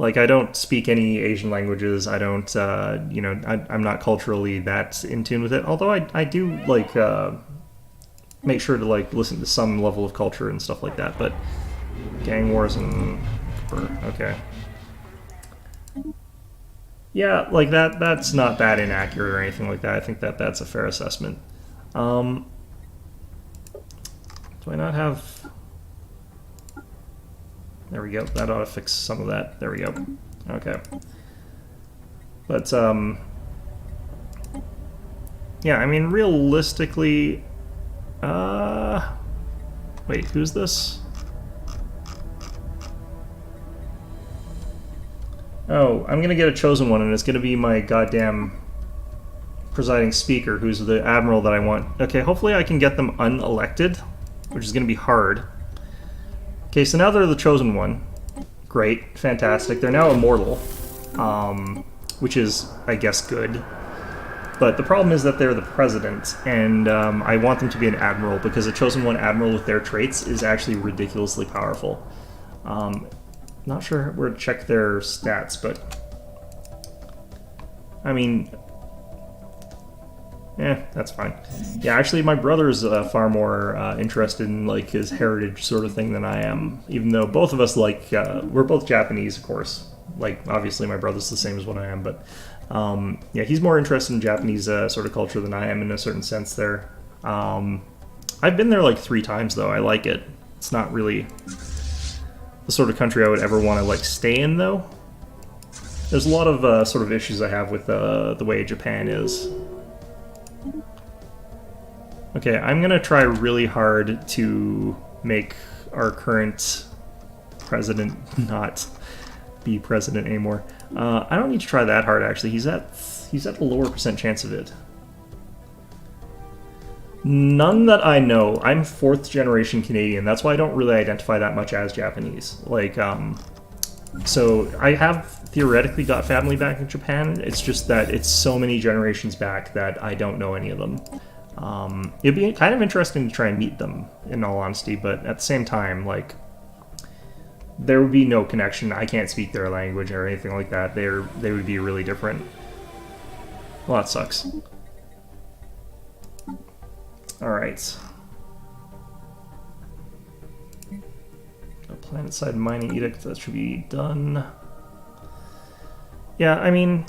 Like, I don't speak any Asian languages, I don't, you know, I'm not culturally that in tune with it, although I do, like, make sure to, like, listen to some level of culture and stuff like that, but gang wars and... okay. Yeah, like, that's not that inaccurate or anything like that. I think that's a fair assessment. Do I not have... There we go. That ought to fix some of that. There we go. Okay. But, yeah, I mean, realistically... Wait, who's this? Oh, I'm gonna get a chosen one, and it's gonna be my goddamn presiding speaker, who's the admiral that I want. Okay, hopefully I can get them unelected, which is gonna be hard. Okay, so now they're the chosen one. Great, fantastic. They're now immortal, which is, I guess, good. But the problem is that they're the president, and I want them to be an admiral, because a chosen one admiral with their traits is actually ridiculously powerful. Not sure where to check their stats, but... I mean... that's fine. Yeah, actually, my brother's far more interested in, like, his heritage sort of thing than I am. Even though both of us, like, we're both Japanese, of course. Like, obviously my brother's the same as what I am, but... yeah, he's more interested in Japanese sort of culture than I am in a certain sense there. I've been there, like, 3 times, though. I like it. It's not really the sort of country I would ever want to, like, stay in, though. There's a lot of sort of issues I have with the way Japan is. Okay, I'm gonna try really hard to make our current president not be president anymore. I don't need to try that hard, actually. He's at a lower percent chance of it. None that I know. I'm 4th generation Canadian. That's why I don't really identify that much as Japanese. Like, so I have theoretically got family back in Japan. It's just that it's so many generations back that I don't know any of them. It'd be kind of interesting to try and meet them, in all honesty, but at the same time, like, there would be no connection. I can't speak their language or anything like that. They would be really different. Well, that sucks. Alright. A planet-side mining edict, that should be done. Yeah, I mean,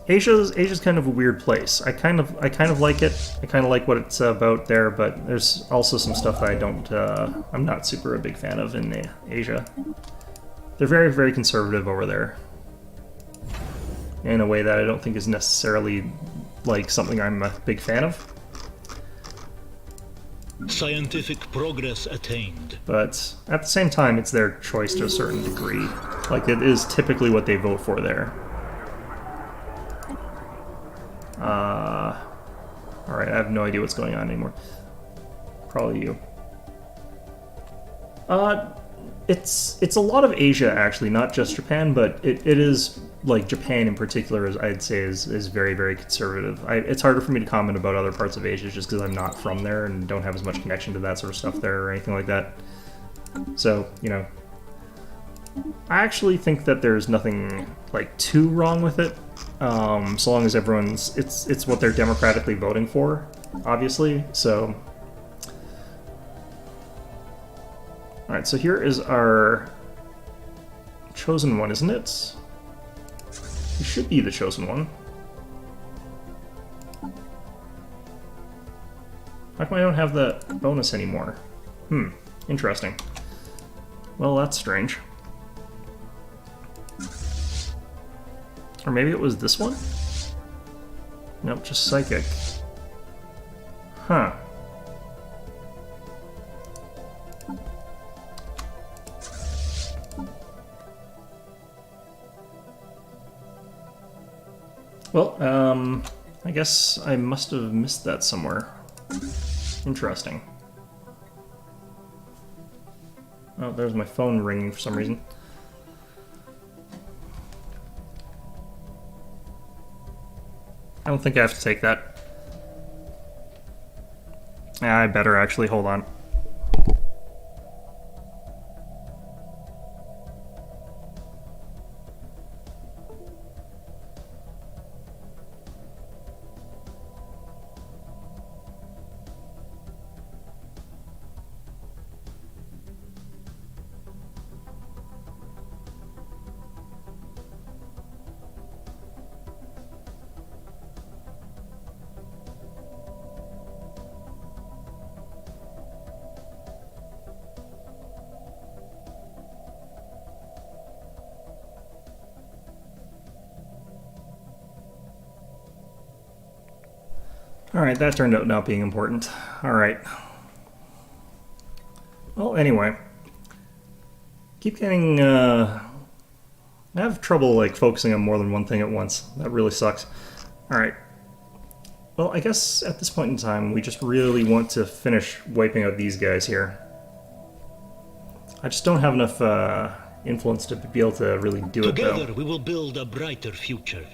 Asia's kind of a weird place. I kind of like it. I kind of like what it's about there, but there's also some stuff that I don't. I'm not super a big fan of in Asia. They're very, very conservative over there. in a way that I don't think is necessarily like something I'm a big fan of. Scientific progress attained. But at the same time, it's their choice to a certain degree. Like, it is typically what they vote for there. Alright, I have no idea what's going on anymore. Probably you. It's a lot of Asia, actually, not just Japan, but it is, like, Japan in particular, I'd say, is very, very conservative. It's harder for me to comment about other parts of Asia just because I'm not from there and don't have as much connection to that sort of stuff there or anything like that. So, you know, I actually think that there's nothing, like, too wrong with it, so long as everyone's... It's what they're democratically voting for, obviously, so... Alright, so here is our chosen one, isn't it? He should be the chosen one. How come I don't have the bonus anymore? Interesting. Well, that's strange. Or maybe it was this one? Nope, just psychic. Huh. Well, I guess I must have missed that somewhere. Interesting. Oh, there's my phone ringing for some reason. I don't think I have to take that. Yeah, I better actually, hold on. Alright, that turned out not being important. Alright. Well, anyway. Keep getting, I have trouble, like, focusing on more than one thing at once. That really sucks. Alright. Well, I guess at this point in time, we just really want to finish wiping out these guys here. I just don't have enough, influence to be able to really do it, though. Together we will build a brighter future.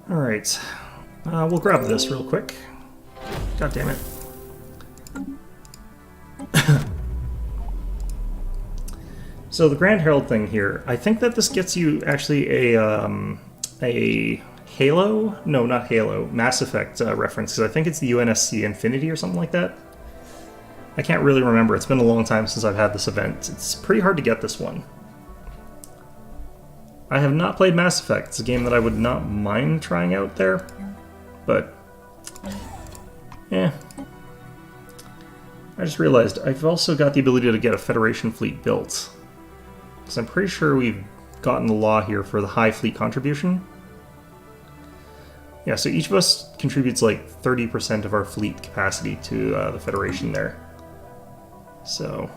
Alright. We'll grab this real quick. God damn it. So the Grand Herald thing here, I think that this gets you actually a Halo? No, not Halo. Mass Effect reference, because I think it's the UNSC Infinity or something like that. I can't really remember. It's been a long time since I've had this event. It's pretty hard to get this one. I have not played Mass Effect. It's a game that I would not mind trying out there, but yeah. I just realized I've also got the ability to get a Federation fleet built. Because I'm pretty sure we've gotten the law here for the high fleet contribution. Yeah, so each of us contributes like 30% of our fleet capacity to the Federation there. So,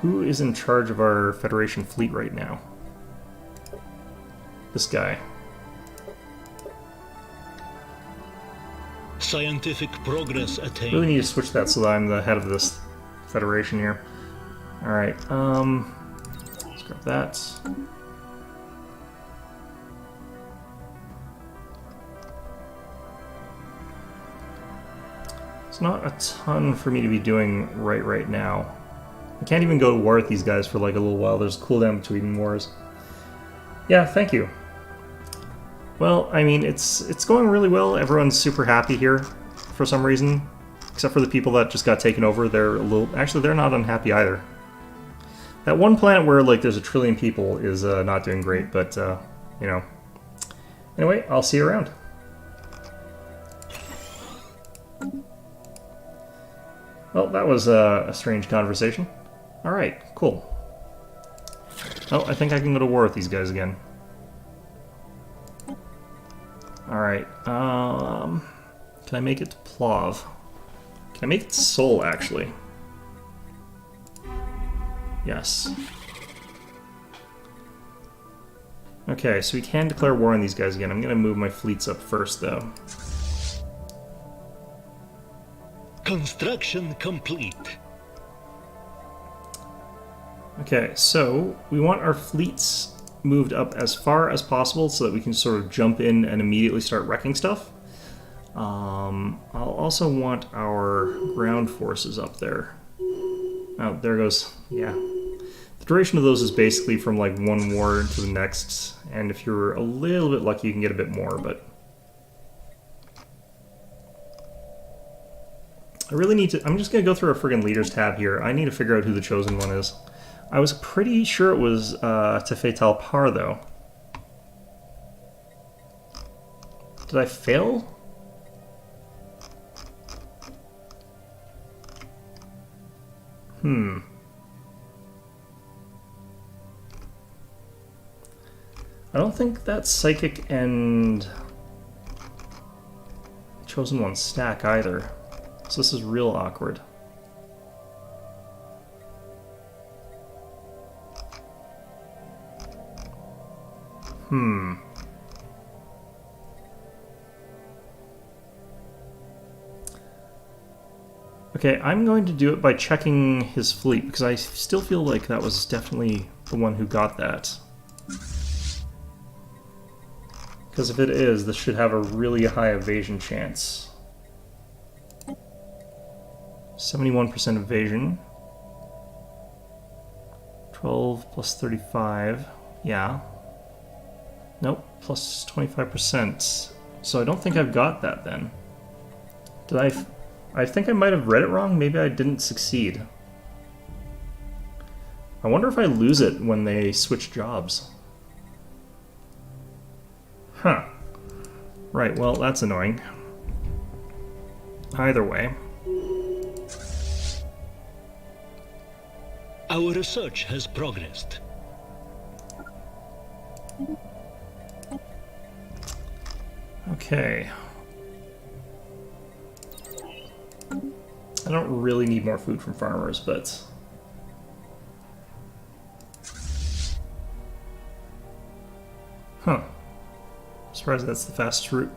who is in charge of our Federation fleet right now? This guy. Scientific progress attained. Really need to switch that so that I'm the head of this Federation here. Alright, let's grab that. It's not a ton for me to be doing right now. I can't even go to war with these guys for like a little while. There's a cooldown between wars. Yeah, thank you. Well, I mean, it's going really well. Everyone's super happy here for some reason. Except for the people that just got taken over. They're a little... Actually, they're not unhappy either. That one planet where, like, there's a trillion people is not doing great, but, you know. Anyway, I'll see you around. Well, that was a strange conversation. Alright, cool. Oh, I think I can go to war with these guys again. Alright, can I make it to Plav? Can I make it to Seoul, actually? Yes. Okay, so we can declare war on these guys again. I'm gonna move my fleets up first, though. Construction complete. Okay, so we want our fleets moved up as far as possible so that we can sort of jump in and immediately start wrecking stuff. I'll also want our ground forces up there. Oh, there goes, yeah. The duration of those is basically from like one war to the next, and if you're a little bit lucky you can get a bit more, but... I really need to... I'm just going to go through our friggin' leaders tab here. I need to figure out who the chosen one is. I was pretty sure it was Tefetal Par, though. Did I fail? I don't think that Psychic and Chosen One stack either. So this is real awkward. Okay, I'm going to do it by checking his fleet, because I still feel like that was definitely the one who got that. Because if it is, this should have a really high evasion chance. 71% evasion. 12 plus 35. Yeah. Nope, plus 25%. So I don't think I've got that then. Did I think I might have read it wrong. Maybe I didn't succeed. I wonder if I lose it when they switch jobs. Huh. Right, well, that's annoying. Either way. Our research has progressed. Okay. I don't really need more food from farmers, but... Huh. I'm surprised that's the fastest route.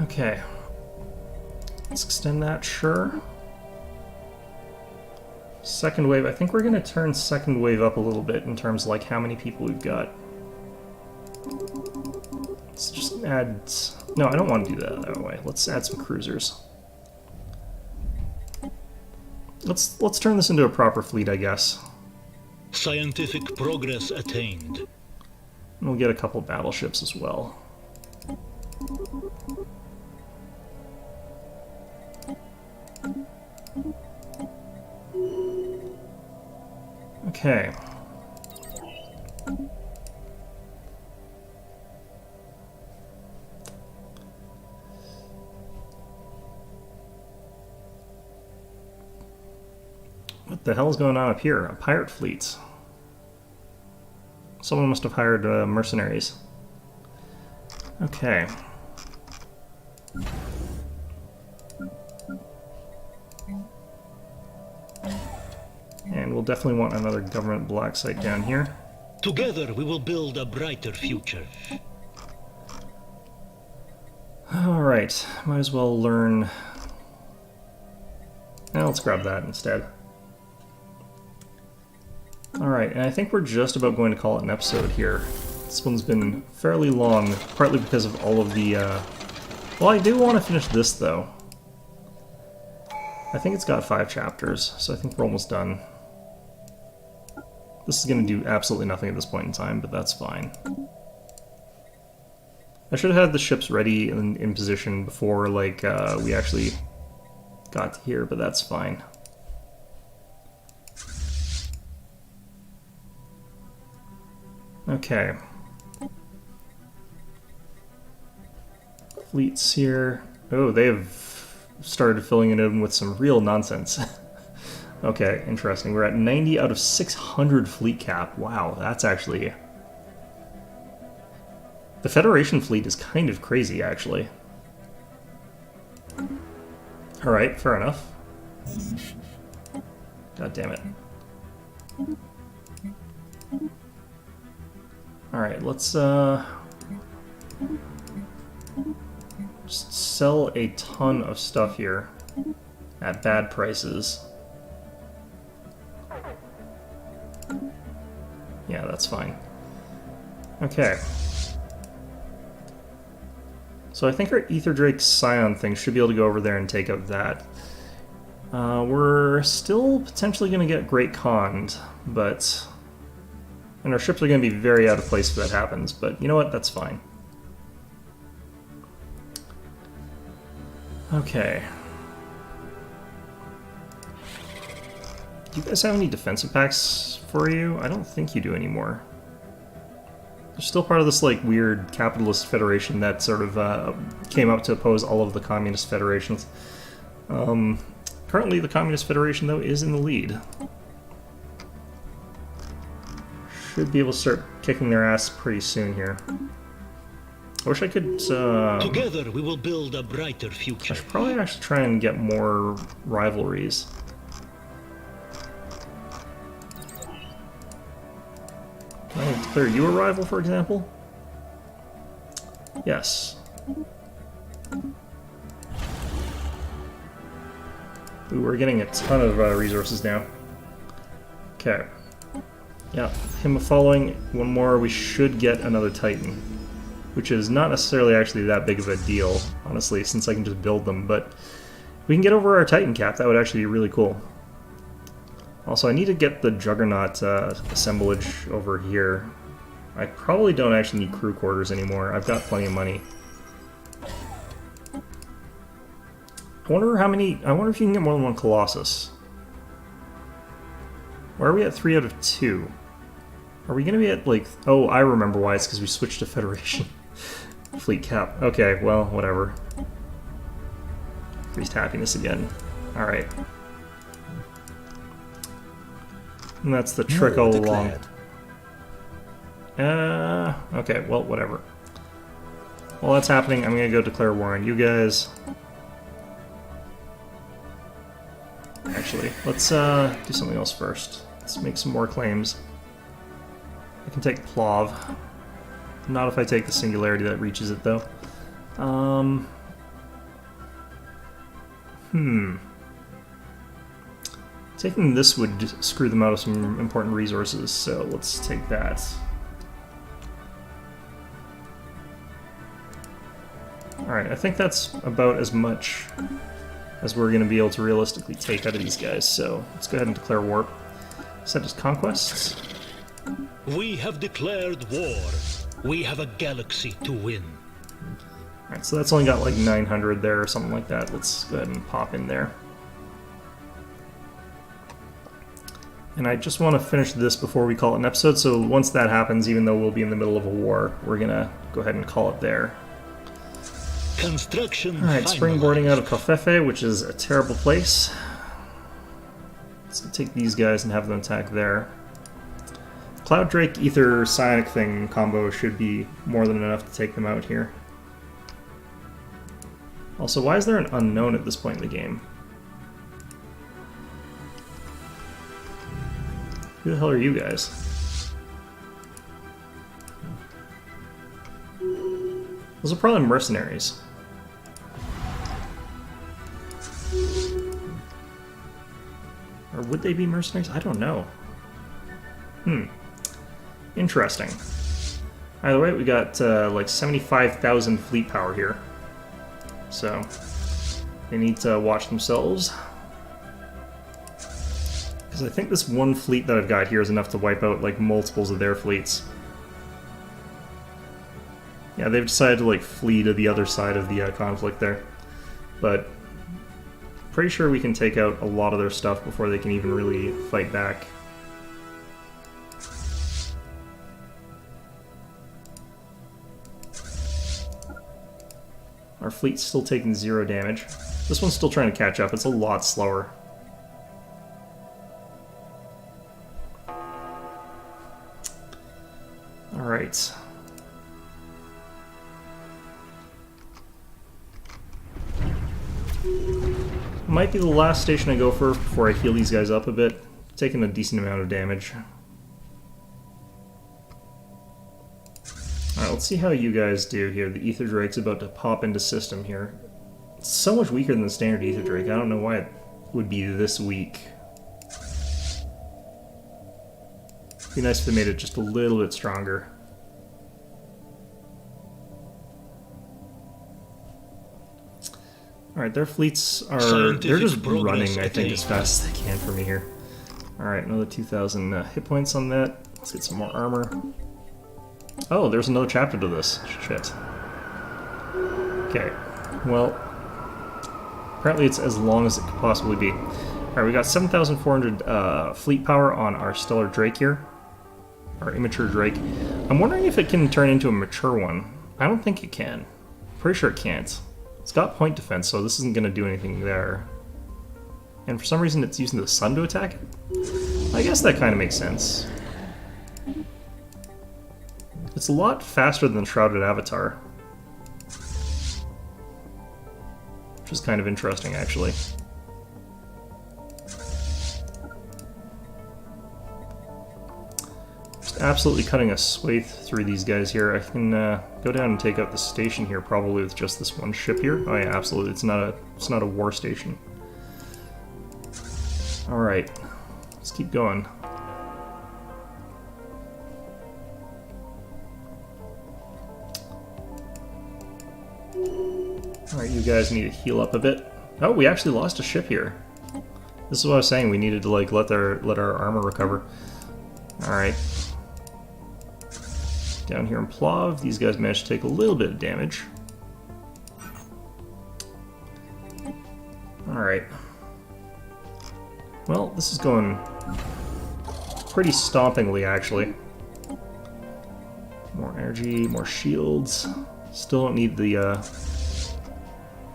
Okay. Let's extend that, sure. Second wave, I think we're going to turn second wave up a little bit in terms of like how many people we've got. Let's just add... No, I don't want to do that way. Let's add some cruisers. Let's turn this into a proper fleet, I guess. Scientific progress attained. And we'll get a couple battleships as well. Okay. What the hell is going on up here? A pirate fleet. Someone must have hired mercenaries. Okay. And we'll definitely want another government black site down here. Together we will build a brighter future. Alright, might as well learn... Now let's grab that instead. Alright, and I think we're just about going to call it an episode here. This one's been fairly long, partly because of all of the... Well, I do want to finish this, though. I think it's got 5 chapters, so I think we're almost done. This is going to do absolutely nothing at this point in time, but that's fine. I should have had the ships ready and in position before, like, we actually got to here, but that's fine. Okay. Fleets here. Oh, they've started filling it in with some real nonsense. Okay, interesting. We're at 90 out of 600 fleet cap. Wow, that's actually... The Federation fleet is kind of crazy, actually. Alright, fair enough. God damn it. Alright, let's just sell a ton of stuff here at bad prices. Yeah, that's fine. Okay. So I think our Ether Drake Scion thing should be able to go over there and take out that. We're still potentially going to get Great Conned, but... And our ships are going to be very out of place if that happens, but you know what? That's fine. Okay. Do you guys have any defensive packs for you? I don't think you do anymore. They're still part of this like weird capitalist federation that sort of came up to oppose all of the communist federations. Currently the Communist Federation, though, is in the lead. Should be able to start kicking their ass pretty soon here. I wish I could... Together we will build a brighter future. I should probably actually try and get more rivalries. Can I declare you a rival, for example? Yes. Ooh, we're getting a ton of resources now. Okay. Yeah, him following one more, we should get another Titan. Which is not necessarily actually that big of a deal, honestly, since I can just build them, but if we can get over our Titan cap, that would actually be really cool. Also, I need to get the Juggernaut assemblage over here. I probably don't actually need crew quarters anymore. I've got plenty of money. I wonder if you can get more than one Colossus. Why are we at 3 out of 2? Are we going to be at, like... Oh, I remember why. It's because we switched to Federation. Fleet cap. Okay, well, whatever. Increased happiness again. Alright. And that's the trick all along. Okay, well, whatever. While that's happening, I'm going to go declare war on you guys. Actually, let's do something else first. Let's make some more claims. I can take Plov. Not if I take the Singularity that reaches it, though. Taking this would screw them out of some important resources, so let's take that. Alright, I think that's about as much as we're going to be able to realistically take out of these guys, so let's go ahead and declare war. Set as conquests. We have declared war. We have a galaxy to win. Alright, so that's only got like 900 there or something like that. Let's go ahead and pop in there. And I just want to finish this before we call it an episode, so once that happens, even though we'll be in the middle of a war, we're going to go ahead and call it there. Construction. Alright, springboarding out of Kofefe, which is a terrible place. Let's take these guys and have them attack there. Cloud Drake Ether Psionic thing combo should be more than enough to take them out here. Also, why is there an unknown at this point in the game? Who the hell are you guys? Those are probably mercenaries. Or would they be mercenaries? I don't know. Interesting. Either way, we got like 75,000 fleet power here. So, they need to watch themselves. Because I think this one fleet that I've got here is enough to wipe out like multiples of their fleets. Yeah, they've decided to like flee to the other side of the conflict there. But pretty sure we can take out a lot of their stuff before they can even really fight back. Our fleet's still taking 0 damage. This one's still trying to catch up. It's a lot slower. Alright. Might be the last station I go for before I heal these guys up a bit. Taking a decent amount of damage. Alright, let's see how you guys do here. The Ether Drake's about to pop into system here. It's so much weaker than the standard Ether Drake. I don't know why it would be this weak. It'd be nice if they made it just a little bit stronger. Alright, their fleets are... they're just running, I think, as fast as they can for me here. Alright, another 2,000 hit points on that. Let's get some more armor. Oh, there's another chapter to this. Shit. Okay, well... apparently it's as long as it could possibly be. Alright, we got 7,400 fleet power on our Stellar Drake here. Our immature Drake. I'm wondering if it can turn into a mature one. I don't think it can. Pretty sure it can't. It's got point defense, so this isn't going to do anything there. And for some reason it's using the sun to attack it? I guess that kind of makes sense. It's a lot faster than Shrouded Avatar. Which is kind of interesting, actually. Just absolutely cutting a swathe through these guys here. I can go down and take out the station here, probably with just this one ship here. Oh yeah, absolutely. It's not a war station. All right, let's keep going. Alright, you guys need to heal up a bit. Oh, we actually lost a ship here. This is what I was saying, we needed to like let our armor recover. Alright. Down here in Plav, these guys managed to take a little bit of damage. Alright. Well, this is going pretty stompingly, actually. More energy, more shields. Still don't need the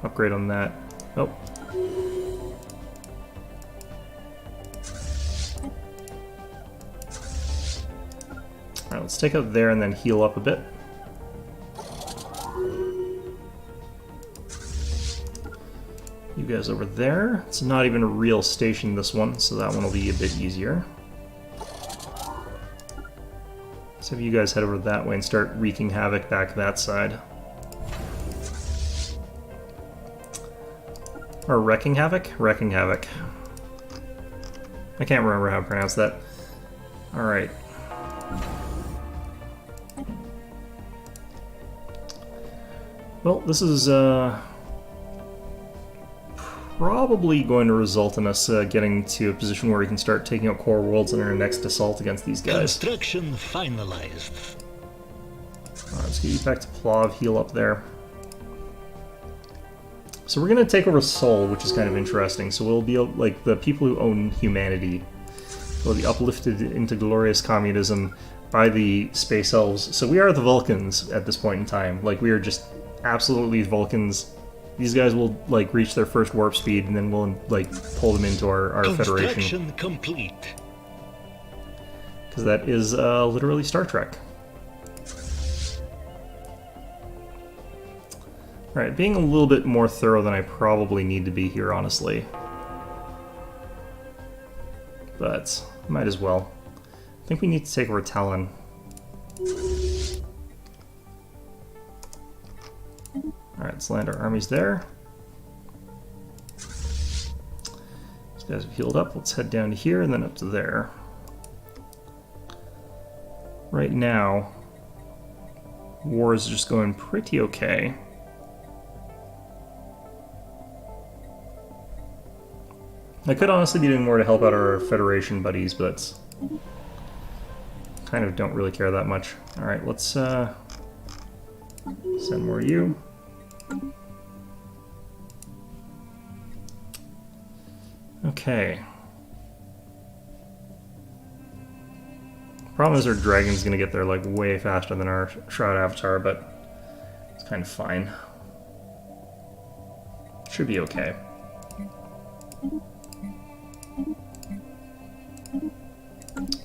upgrade on that. Oh. Alright, let's take out there and then heal up a bit. You guys over there. It's not even a real station, this one, so that one will be a bit easier. Let's have you guys head over that way and start wreaking havoc back that side. Or wrecking havoc? Wrecking havoc. I can't remember how to pronounce that. Alright. Well, this is probably going to result in us getting to a position where we can start taking out core worlds in our next assault against these guys. Construction finalized. Alright, let's get you back to Plav, heal up there. So we're going to take over Sol, which is kind of interesting. So we'll be like the people who own humanity will be uplifted into glorious communism by the space elves. So we are the Vulcans at this point in time. Like, we are just absolutely Vulcans. These guys will like reach their first warp speed, and then we'll like pull them into our Federation. Construction complete. Because that is literally Star Trek. Alright, being a little bit more thorough than I probably need to be here, honestly. But, might as well. I think we need to take over Talon. Alright, let's land our armies there. These guys have healed up. Let's head down to here and then up to there. Right now, war is just going pretty okay. I could honestly be doing more to help out our Federation buddies, but kind of don't really care that much. Alright, let's send more you. Okay. Problem is our dragon's gonna get there like way faster than our Shroud Avatar, but it's kind of fine. Should be okay.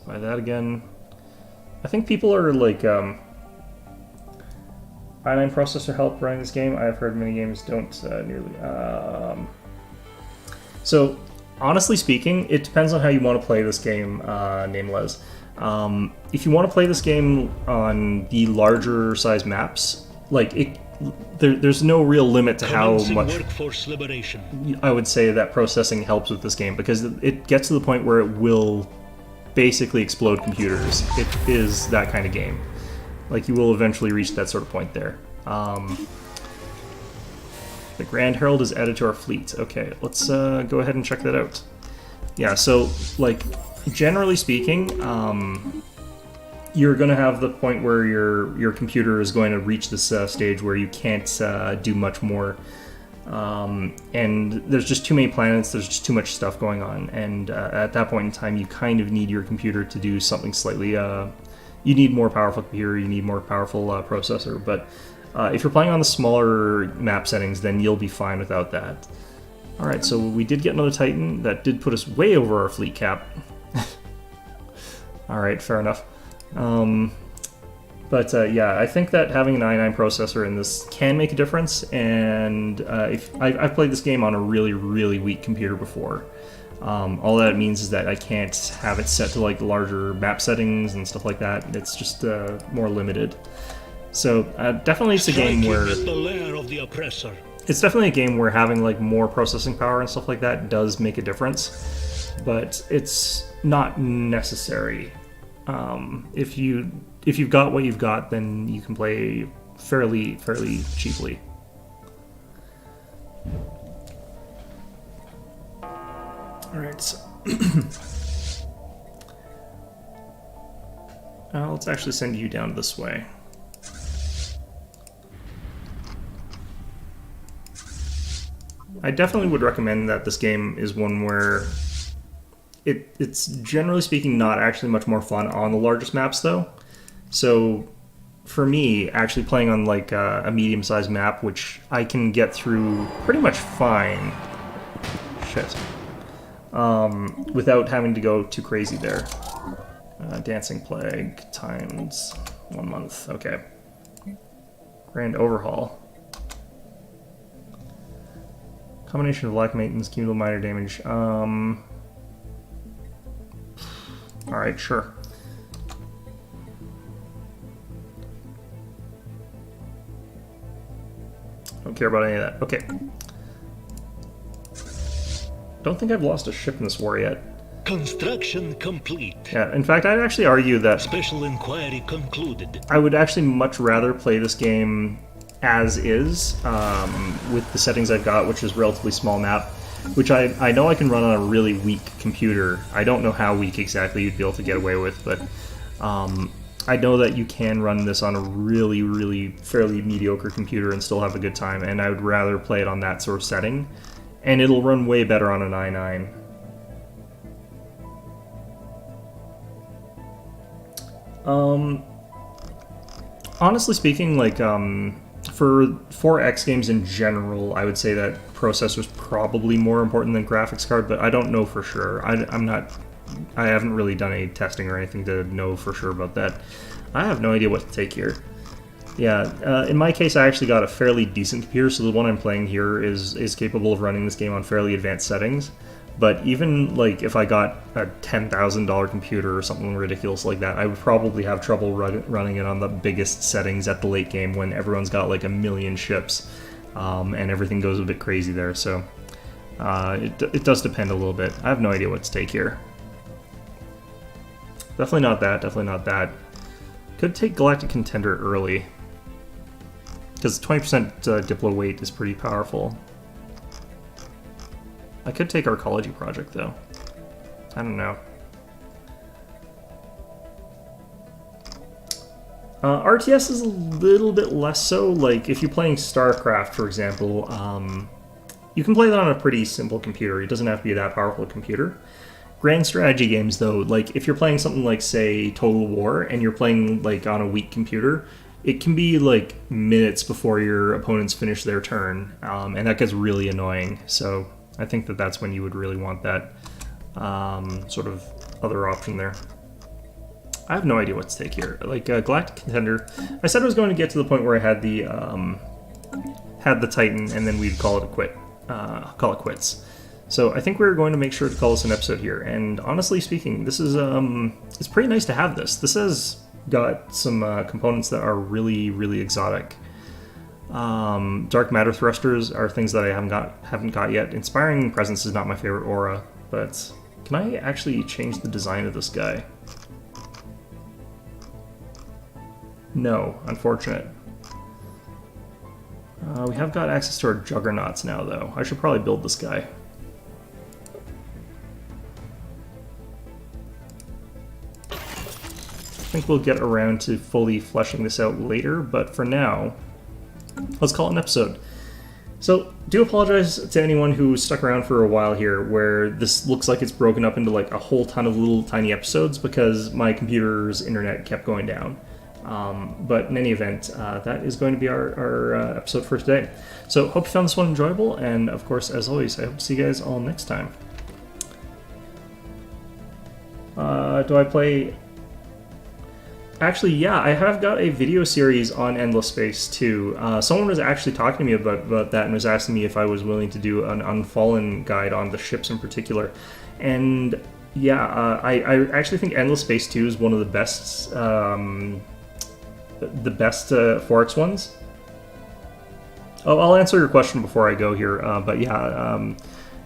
Buy that again. I think people are like, i9 processor help running this game. I've heard many games don't nearly. So, honestly speaking, it depends on how you want to play this game, Nameless. If you want to play this game on the larger size maps, like there's no real limit to how much workforce liberation. I would say that processing helps with this game, because it gets to the point where it will basically explode computers. It is that kind of game. Like, you will eventually reach that sort of point there. The Grand Herald is added to our fleet. Okay, let's go ahead and check that out. Yeah, so, like, generally speaking, you're going to have the point where your computer is going to reach this stage where you can't do much more. And there's just too many planets, there's just too much stuff going on, and at that point in time you kind of need your computer to do something slightly, you need more powerful computer, you need more powerful processor, but if you're playing on the smaller map settings, then you'll be fine without that. Alright, so we did get another Titan, that did put us way over our fleet cap. Alright, fair enough. But yeah, I think that having an i9 processor in this can make a difference, and if I've played this game on a really, really weak computer before. All that means is that I can't have it set to like the larger map settings and stuff like that. It's just more limited. So definitely it's a game where it's definitely a game where having like more processing power and stuff like that does make a difference, but it's not necessary. If you've got what you've got, then you can play fairly cheaply. Alright, so let's actually send you down this way. I definitely would recommend that this game is one where it's generally speaking not actually much more fun on the largest maps though. So for me, actually playing on like a medium-sized map, which I can get through pretty much fine, without having to go too crazy there. Dancing Plague times 1 month, okay. Grand Overhaul. Combination of lack maintenance, cumulative minor damage. Alright, sure. Don't care about any of that. Okay. Don't think I've lost a ship in this war yet. Construction complete. Yeah, in fact, I'd actually argue that Special inquiry concluded. I would actually much rather play this game as is, with the settings I've got, which is relatively small map, which I know I can run on a really weak computer. I don't know how weak exactly you'd be able to get away with, but I know that you can run this on a really fairly mediocre computer and still have a good time, and I would rather play it on that sort of setting, and it'll run way better on an i9. Honestly speaking, like, for 4X games in general, I would say that processor's probably more important than graphics card, but I don't know for sure. I haven't really done any testing or anything to know for sure about that. I have no idea what to take here. Yeah, in my case, I actually got a fairly decent computer, so the one I'm playing here is capable of running this game on fairly advanced settings. But even like if I got a $10,000 computer or something ridiculous like that, I would probably have trouble running it on the biggest settings at the late game when everyone's got like a million ships, and everything goes a bit crazy there. So it does depend a little bit. I have no idea what to take here. Definitely not that. Definitely not that. Could take Galactic Contender early, because 20% Diplo weight is pretty powerful. I could take Arcology Project, though. I don't know. RTS is a little bit less so. Like, if you're playing StarCraft, for example, you can play that on a pretty simple computer. It doesn't have to be that powerful a computer. Grand strategy games, though, like, if you're playing something like, say, Total War, and you're playing, like, on a weak computer, it can be, like, minutes before your opponents finish their turn, and that gets really annoying. So I think that that's when you would really want that sort of other option there. I have no idea what's at stake here. Like, Galactic Contender, I said I was going to get to the point where I had the Titan, and then we'd call it a call it quits. So I think we're going to make sure to call this an episode here. And honestly speaking, this is it's pretty nice to have this. This has got some components that are really, really exotic. Dark matter thrusters are things that I haven't got yet. Inspiring presence is not my favorite aura, but can I actually change the design of this guy? No, unfortunate. We have got access to our juggernauts now, though. I should probably build this guy. I think we'll get around to fully fleshing this out later, but for now, let's call it an episode. So, do apologize to anyone who stuck around for a while here, where this looks like it's broken up into like a whole ton of little tiny episodes because my computer's internet kept going down. But in any event, that is going to be our episode for today. So, hope you found this one enjoyable, and of course, as always, I hope to see you guys all next time. Do I play... Actually, yeah, I have got a video series on Endless Space too. Someone was actually talking to me about that and was asking me if I was willing to do an Unfallen guide on the ships in particular. And yeah, I actually think Endless Space 2 is one of the best 4X ones. Oh, I'll answer your question before I go here, but yeah,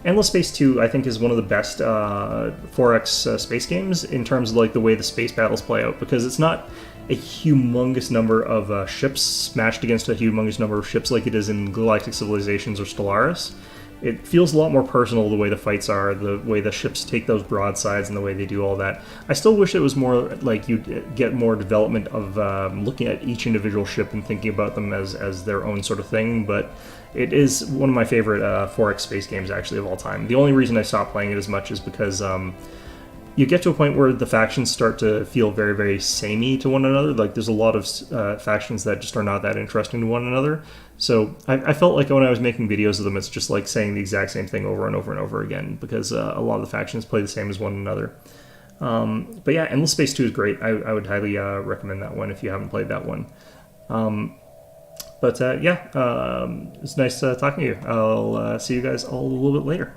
Endless Space 2, I think, is one of the best 4X space games in terms of like the way the space battles play out, because it's not a humongous number of ships smashed against a humongous number of ships like it is in Galactic Civilizations or Stellaris. It feels a lot more personal the way the fights are, the way the ships take those broadsides and the way they do all that. I still wish it was more like you'd get more development of looking at each individual ship and thinking about them as their own sort of thing, but it is one of my favorite 4X space games actually of all time. The only reason I stopped playing it as much is because you get to a point where the factions start to feel very, very samey to one another. Like, there's a lot of factions that just are not that interesting to one another. So I felt like when I was making videos of them, it's just like saying the exact same thing over and over and over again, because a lot of the factions play the same as one another. But yeah, Endless Space 2 is great. I would highly recommend that one if you haven't played that one. But yeah, it's nice talking to you. I'll see you guys all a little bit later.